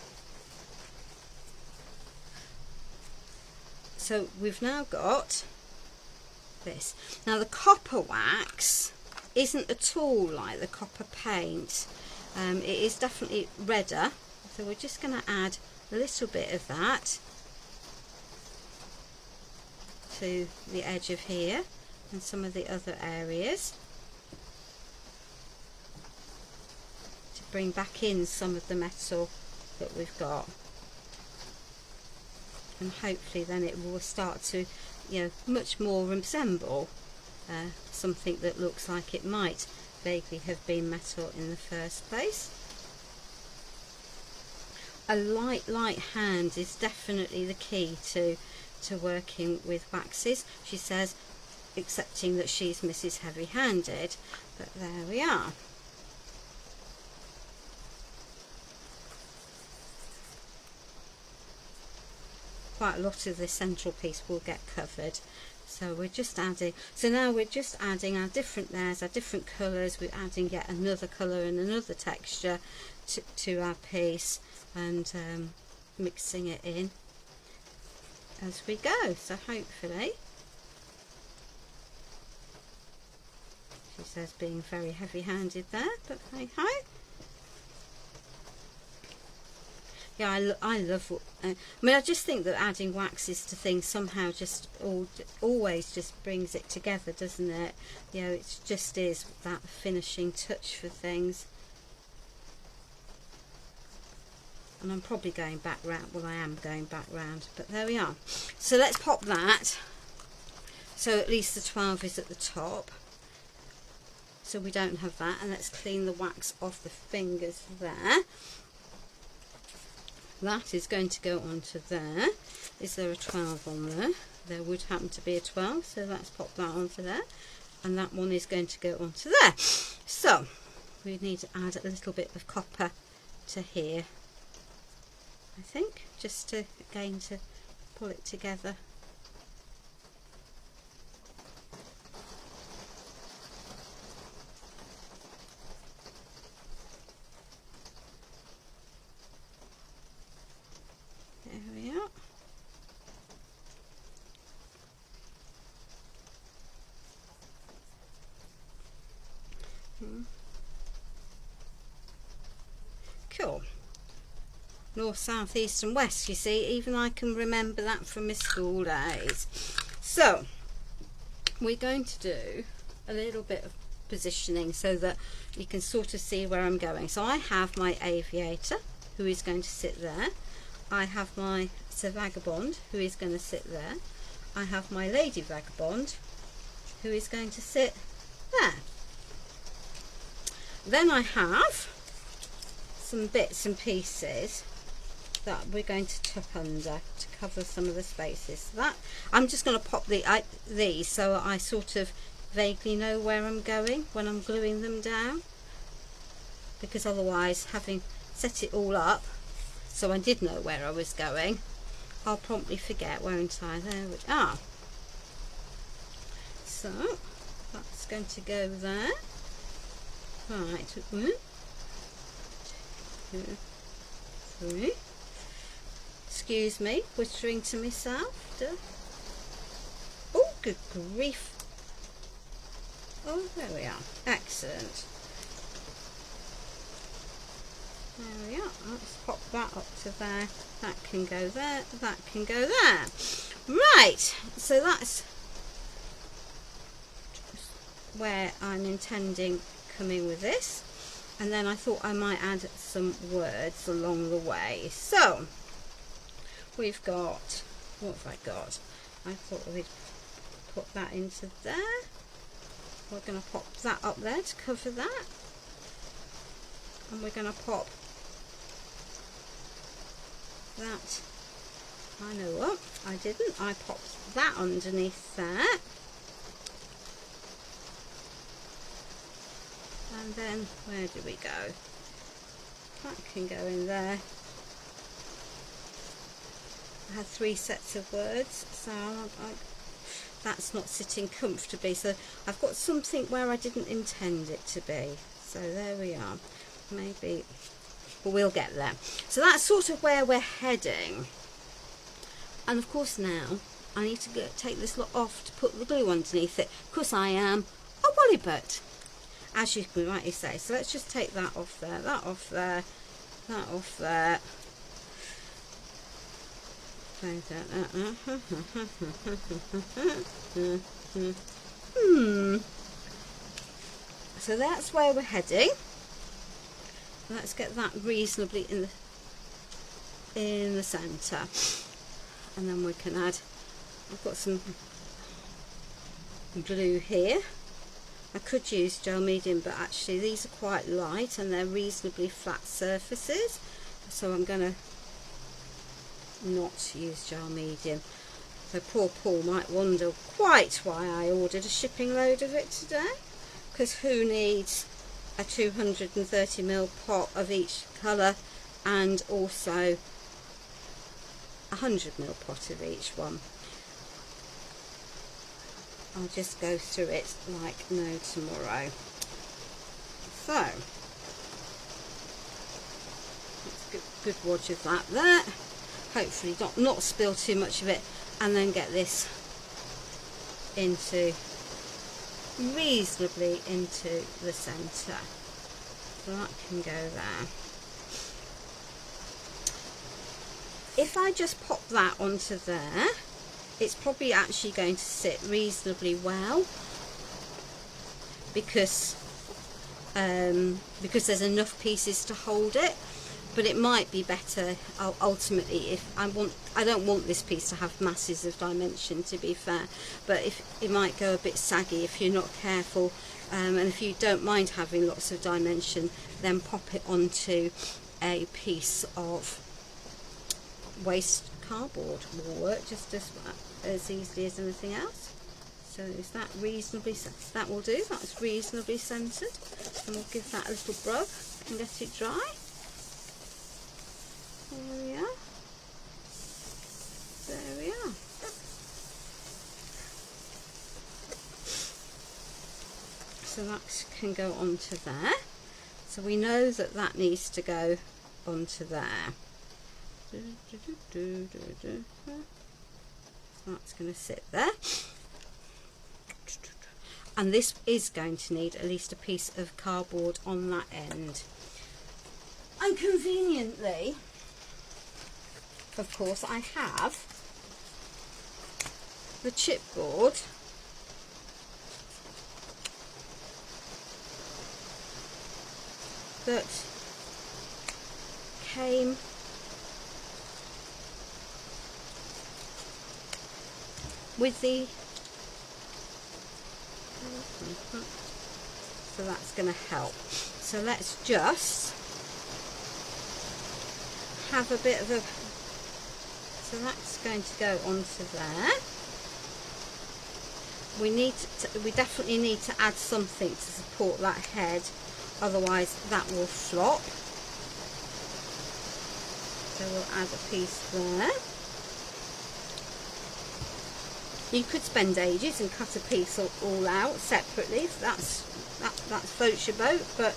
So we've now got this. Now the copper wax isn't at all like the copper paint. It is definitely redder. So we're just going to add a little bit of that to the edge of here and some of the other areas to bring back in some of the metal that we've got, and hopefully then it will start to, you know, much more resemble something that looks like it might vaguely have been metal in the first place. A light hand is definitely the key to working with waxes, she says, accepting that she's Mrs. Heavy-Handed, but there we are. Quite a lot of the central piece will get covered. So we're just adding, so now we're just adding our different layers, our different colours. We're adding yet another colour and another texture to our piece, and mixing it in as we go. So hopefully, she says, being very heavy-handed there, but hey ho. Yeah, I love. I mean, I just think that adding waxes to things somehow just always just brings it together, doesn't it? You know, it just is that finishing touch for things. And I'm probably going back round. Well, I am going back round, but there we are. So let's pop that. So at least the 12 is at the top, so we don't have that. And let's clean the wax off the fingers there. That is going to go onto there. Is there a 12 on there? There would happen to be a 12, so let's pop that onto there. And that one is going to go onto there. So we need to add a little bit of copper to here, I think, just to, again, to pull it together. There we are. north, south, east and west. You see, even I can remember that from my school days. So we're going to do a little bit of positioning so that you can sort of see where I'm going. So I have my aviator, who is going to sit there. I have my Sir Vagabond, who is going to sit there. I have my Lady Vagabond, who is going to sit there. Then I have some bits and pieces that we're going to tuck under to cover some of the spaces. So that I'm just going to pop these so I sort of vaguely know where I'm going when I'm gluing them down, because otherwise, having set it all up so I did know where I was going, I'll promptly forget, won't I? There we are. So that's going to go there. Right, 1, 2, 3. Excuse me, whittering to myself. Oh, good grief. Oh, there we are. Excellent. There we are. Let's pop that up to there. That can go there. That can go there. Right. So that's where I'm intending coming with this. And then I thought I might add some words along the way. So we've got, what have I got? I thought we'd put that into there. We're going to pop that up there to cover that, and we're going to pop that, I know what, I didn't, I popped that underneath there, and then where do we go? That can go in there. I had 3 sets of words, so that's not sitting comfortably, so I've got something where I didn't intend it to be. So there we are. Maybe, but we'll get there. So that's sort of where we're heading. And of course now I need to take this lot off to put the glue underneath it, because I am a Wollybird, as you can rightly say. So let's just take that off there, that off there, that off there. So that's where we're heading. Let's get that reasonably in the centre, and then we can add, I've got some glue here. I could use gel medium, but actually these are quite light and they're reasonably flat surfaces, so I'm going to not use gel medium. So poor Paul might wonder quite why I ordered a shipping load of it today, because who needs a 230ml pot of each colour and also a 100ml pot of each one. I'll just go through it like no tomorrow. So let's good watch of that there. Hopefully not spill too much of it, and then get this into reasonably into the centre. So that can go there. If I just pop that onto there, it's probably actually going to sit reasonably well, because there's enough pieces to hold it. But it might be better ultimately if I don't want this piece to have masses of dimension, to be fair, but if it might go a bit saggy if you're not careful, and if you don't mind having lots of dimension, then pop it onto a piece of waste cardboard. Will work just as easily as anything else. So is that reasonably, that will do, that's reasonably centred, and we'll give that a little rub and let it dry. There we are. There we are. So that can go onto there. So we know that that needs to go onto there. So that's going to sit there. And this is going to need at least a piece of cardboard on that end. And conveniently, of course, I have the chipboard that came with the, so that's going to help. So let's just have a bit of a, so that's going to go onto there. We definitely need to add something to support that head, otherwise that will flop. So we'll add a piece there. You could spend ages and cut a piece all out separately. That's floats your boat, but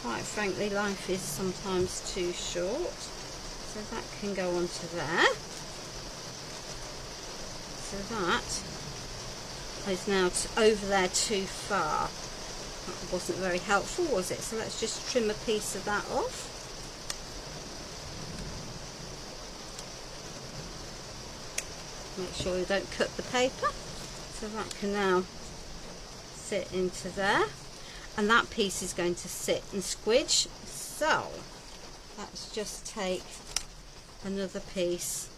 quite frankly life is sometimes too short. So that can go onto there. So that is now over there too far. That wasn't very helpful, was it? So let's just trim a piece of that off. Make sure you don't cut the paper. So that can now sit into there, and that piece is going to sit and squidge. So let's just take another piece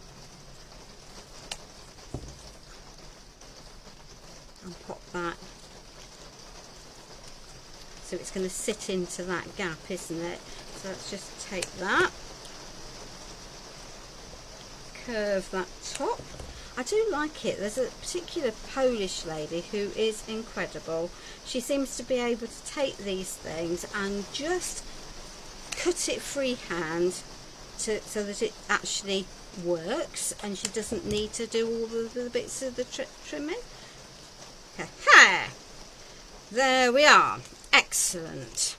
and pop that, so it's going to sit into that gap, isn't it? So let's just take that, curve that top. I do like it. There's a particular Polish lady who is incredible. She seems to be able to take these things and just cut it freehand so that it actually works, and she doesn't need to do all the bits of the trimming. Okay, there we are. Excellent.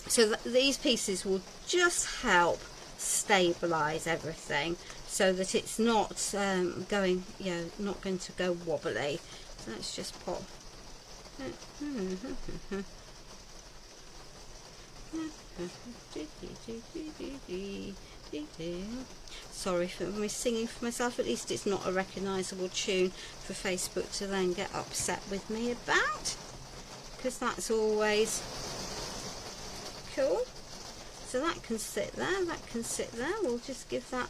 So these pieces will just help stabilize everything, so that it's not going, not going to go wobbly. So let's just pop. Sorry for me singing for myself. At least it's not a recognisable tune for Facebook to then get upset with me about, because that's always cool. So that can sit there, that can sit there. We'll just give that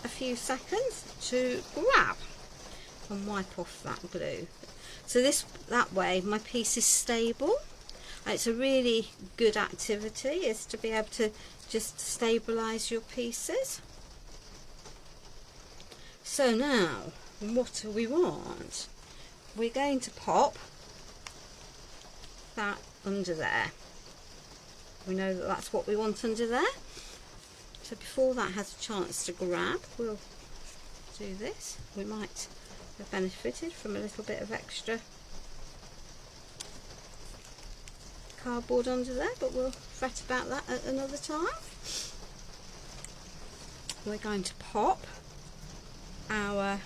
a few seconds to grab and wipe off that glue. So that way my piece is stable. It's a really good activity, is to be able to just stabilize your pieces. So now, what do we want? We're going to pop that under there. We know that that's what we want under there. So before that has a chance to grab, we'll do this. We might have benefited from a little bit of extra cardboard under there, but we'll fret about that at another time. We're going to pop our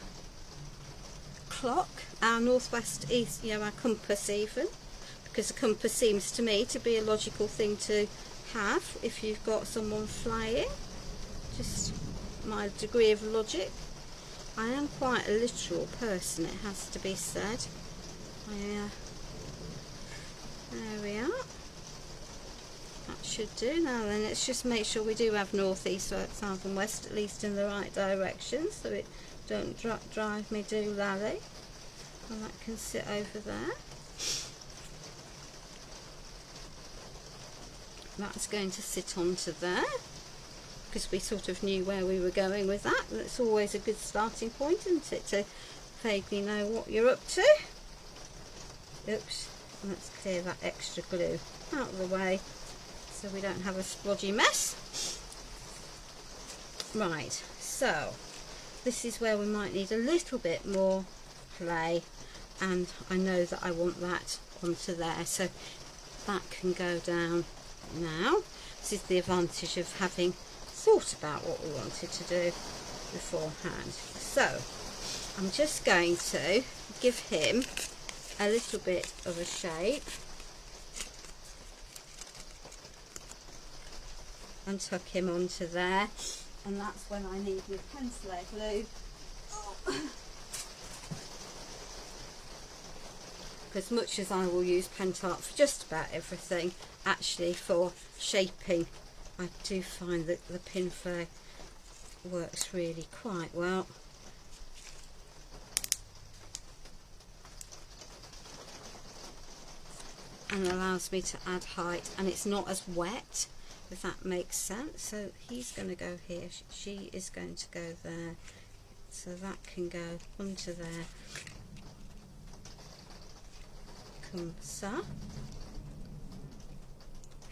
clock, our northwest east, our compass even, because the compass seems to me to be a logical thing to have if you've got someone flying. Just my degree of logic. I am quite a literal person, it has to be said. There we are. That should do. Now then, let's just make sure we do have north, east, south and west, at least in the right direction, so it don't drive me doolally. And that can sit over there. That's going to sit onto there, because we sort of knew where we were going with that. That's always a good starting point, isn't it, to vaguely know what you're up to. Oops. Let's clear that extra glue out of the way so we don't have a splodgy mess. Right, so this is where we might need a little bit more play, and I know that I want that onto there, so that can go down now. This is the advantage of having thought about what we wanted to do beforehand. So I'm just going to give him a little bit of a shape and tuck him onto there, and that's when I need my pencil glue. As much as I will use Pentart for just about everything, actually for shaping, I do find that the pin flag works really quite well. And allows me to add height, and it's not as wet, if that makes sense. So he's going to go here, she is going to go there, so that can go onto there. So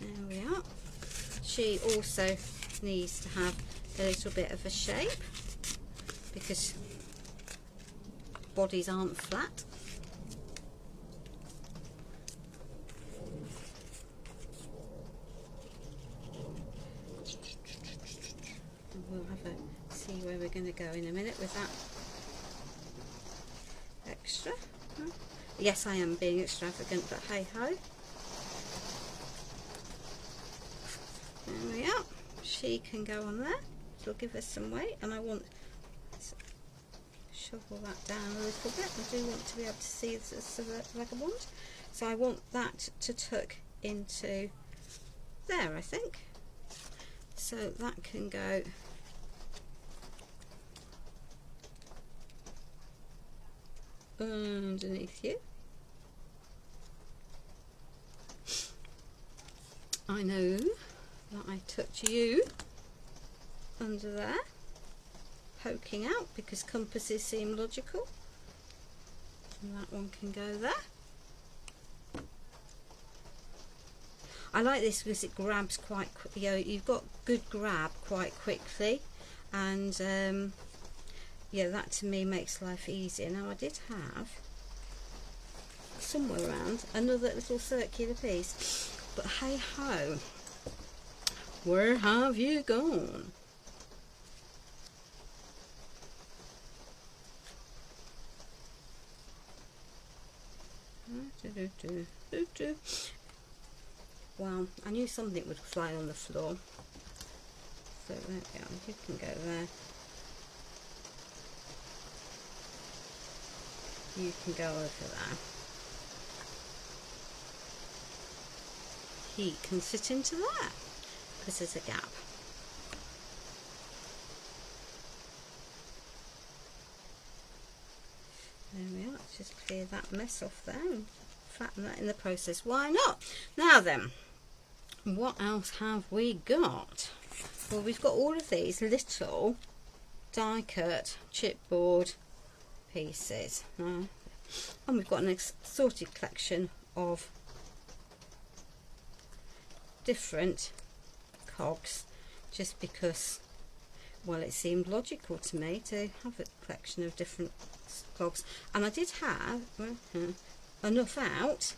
there we are. She also needs to have a little bit of a shape because bodies aren't flat. And we'll have a see where we're going to go in a minute with that extra. Yes, I am being extravagant, but hey ho. There we are. She can go on there. It'll give us some weight, and I want to shovel that down a little bit. I do want to be able to see the Sir Vagabond, so I want that to tuck into there, I think. So that can go underneath you. I know that I tucked you under there, poking out because compasses seem logical, and that one can go there. I like this because it grabs quite, you know, you've got good grab quite quickly, and yeah, that to me makes life easier. Now I did have somewhere around another little circular piece, but hey ho, where have you gone? Well, I knew something would fly on the floor, so there we go, you can go there, you can go over there. He can sit into there because there's a gap. There we are. Let's just clear that mess off there and flatten that in the process. Why not? Now then, what else have we got? Well, we've got all of these little die cut chipboard pieces, and we've got an assorted collection of different cogs, just because, well, it seemed logical to me to have a collection of different cogs, and I did have enough out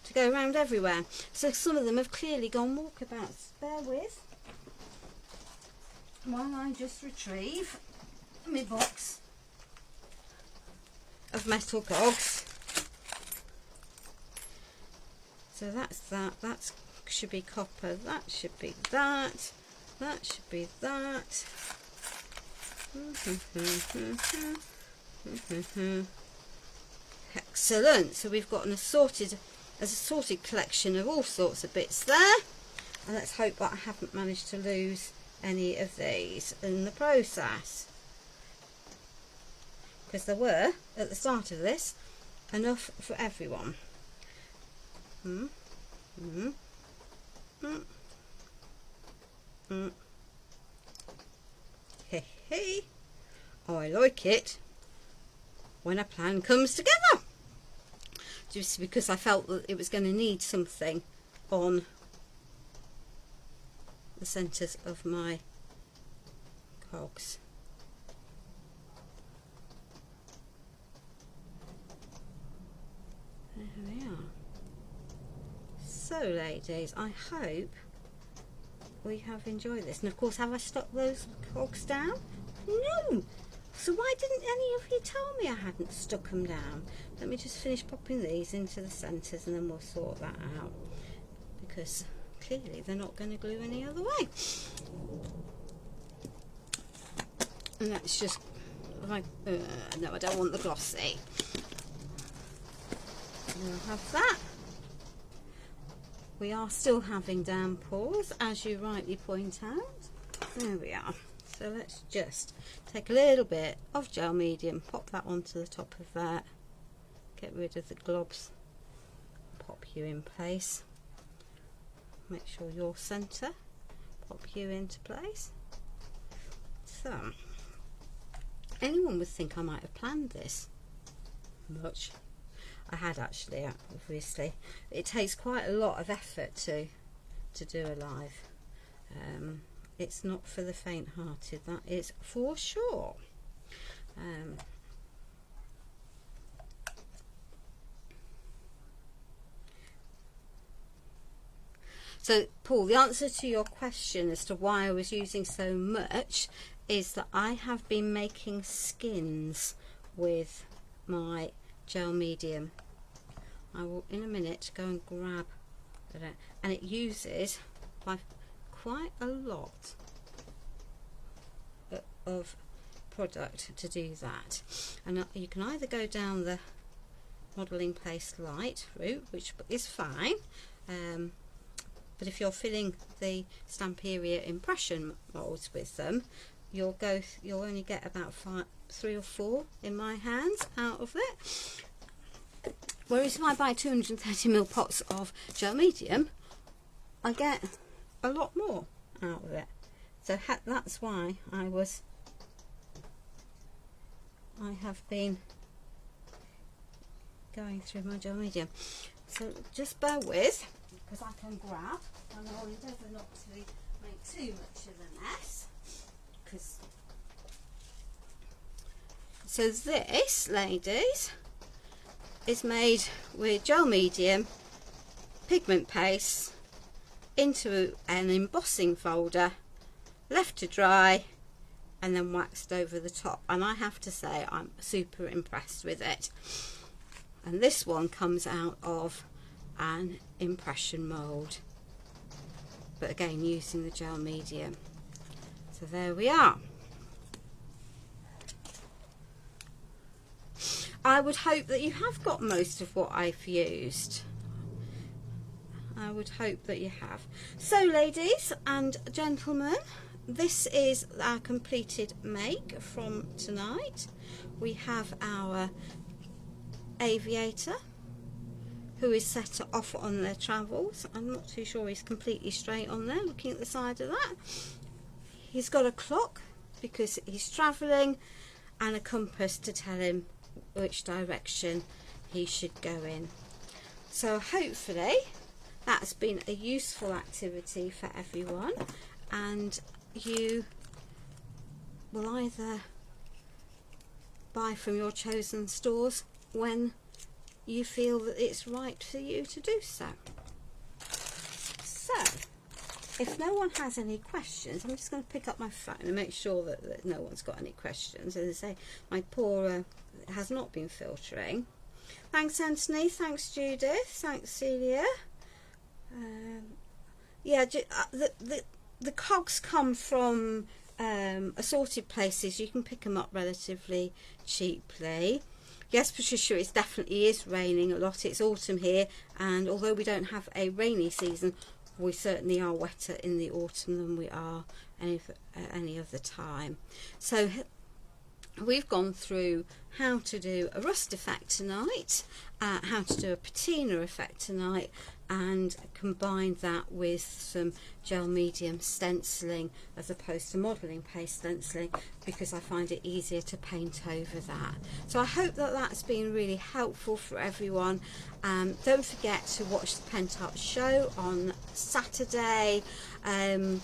to go around everywhere. So some of them have clearly gone walkabouts. Bear with while I just retrieve my box of metal cogs. So that's that. That should be copper. That should be that. That should be that. Excellent. So we've got an assorted collection of all sorts of bits there. And let's hope that I haven't managed to lose any of these in the process, because there were at the start of this enough for everyone. Hey, hey. Oh, I like it when a plan comes together, just because I felt that it was going to need something on the centres of my cogs. There we are. So ladies, I hope we have enjoyed this, and of course, have I stuck those cogs down? No! So why didn't any of you tell me I hadn't stuck them down? Let me just finish popping these into the centres and then we'll sort that out, because clearly they're not going to glue any other way. And that's just like, no, I don't want the glossy. I'll have that. We are still having downpours, as you rightly point out. There we are. So let's just take a little bit of gel medium, pop that onto the top of that, get rid of the globs, pop you in place. Make sure your centre, pop you into place. So, anyone would think I might have planned this much. I had actually, obviously. It takes quite a lot of effort to do a live. It's not for the faint-hearted, that is for sure. So, Paul, the answer to your question as to why I was using so much is that I have been making skins with my gel medium. I will in a minute go and grab it, and it uses by quite a lot of product to do that. And you can either go down the modelling paste light route, which is fine, but if you're filling the Stamperia impression molds with them, you'll only get about 3 or 4 in my hands out of it. Whereas if I buy 230ml pots of gel medium, I get a lot more out of it. So that's why I have been going through my gel medium. So just bear with, because I can grab, and I'll endeavour not to make too much of a mess. So this, ladies, is made with gel medium, pigment paste, into an embossing folder, left to dry, and then waxed over the top. And I have to say, I'm super impressed with it. And this one comes out of an impression mould, but again using the gel medium. So there we are. I would hope that you have got most of what I've used. I would hope that you have. So ladies and gentlemen, this is our completed make from tonight. We have our aviator who is set off on their travels. I'm not too sure he's completely straight on there, looking at the side of that. He's got a clock because he's travelling, and a compass to tell him which direction he should go in. So hopefully that's been a useful activity for everyone, and you will either buy from your chosen stores when you feel that it's right for you to do so. So if no one has any questions, I'm just going to pick up my phone and make sure that no one's got any questions. As I say, my pourer has not been filtering. Thanks Anthony, thanks Judith, thanks Celia. Yeah, the cogs come from assorted places. You can pick them up relatively cheaply. Yes, Patricia, it definitely is raining a lot. It's autumn here, and although we don't have a rainy season, we certainly are wetter in the autumn than we are any other time. So we've gone through how to do a rust effect tonight, how to do a patina effect tonight, and combined that with some gel medium stenciling as opposed to modelling paste stenciling, because I find it easier to paint over that. So I hope that that's been really helpful for everyone. Don't forget to watch the Pentart show on Saturday, and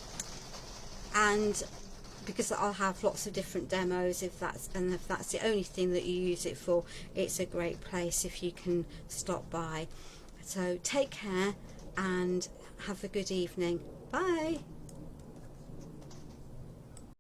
because I'll have lots of different demos. If that's the only thing that you use it for, it's a great place if you can stop by. So take care and have a good evening. Bye.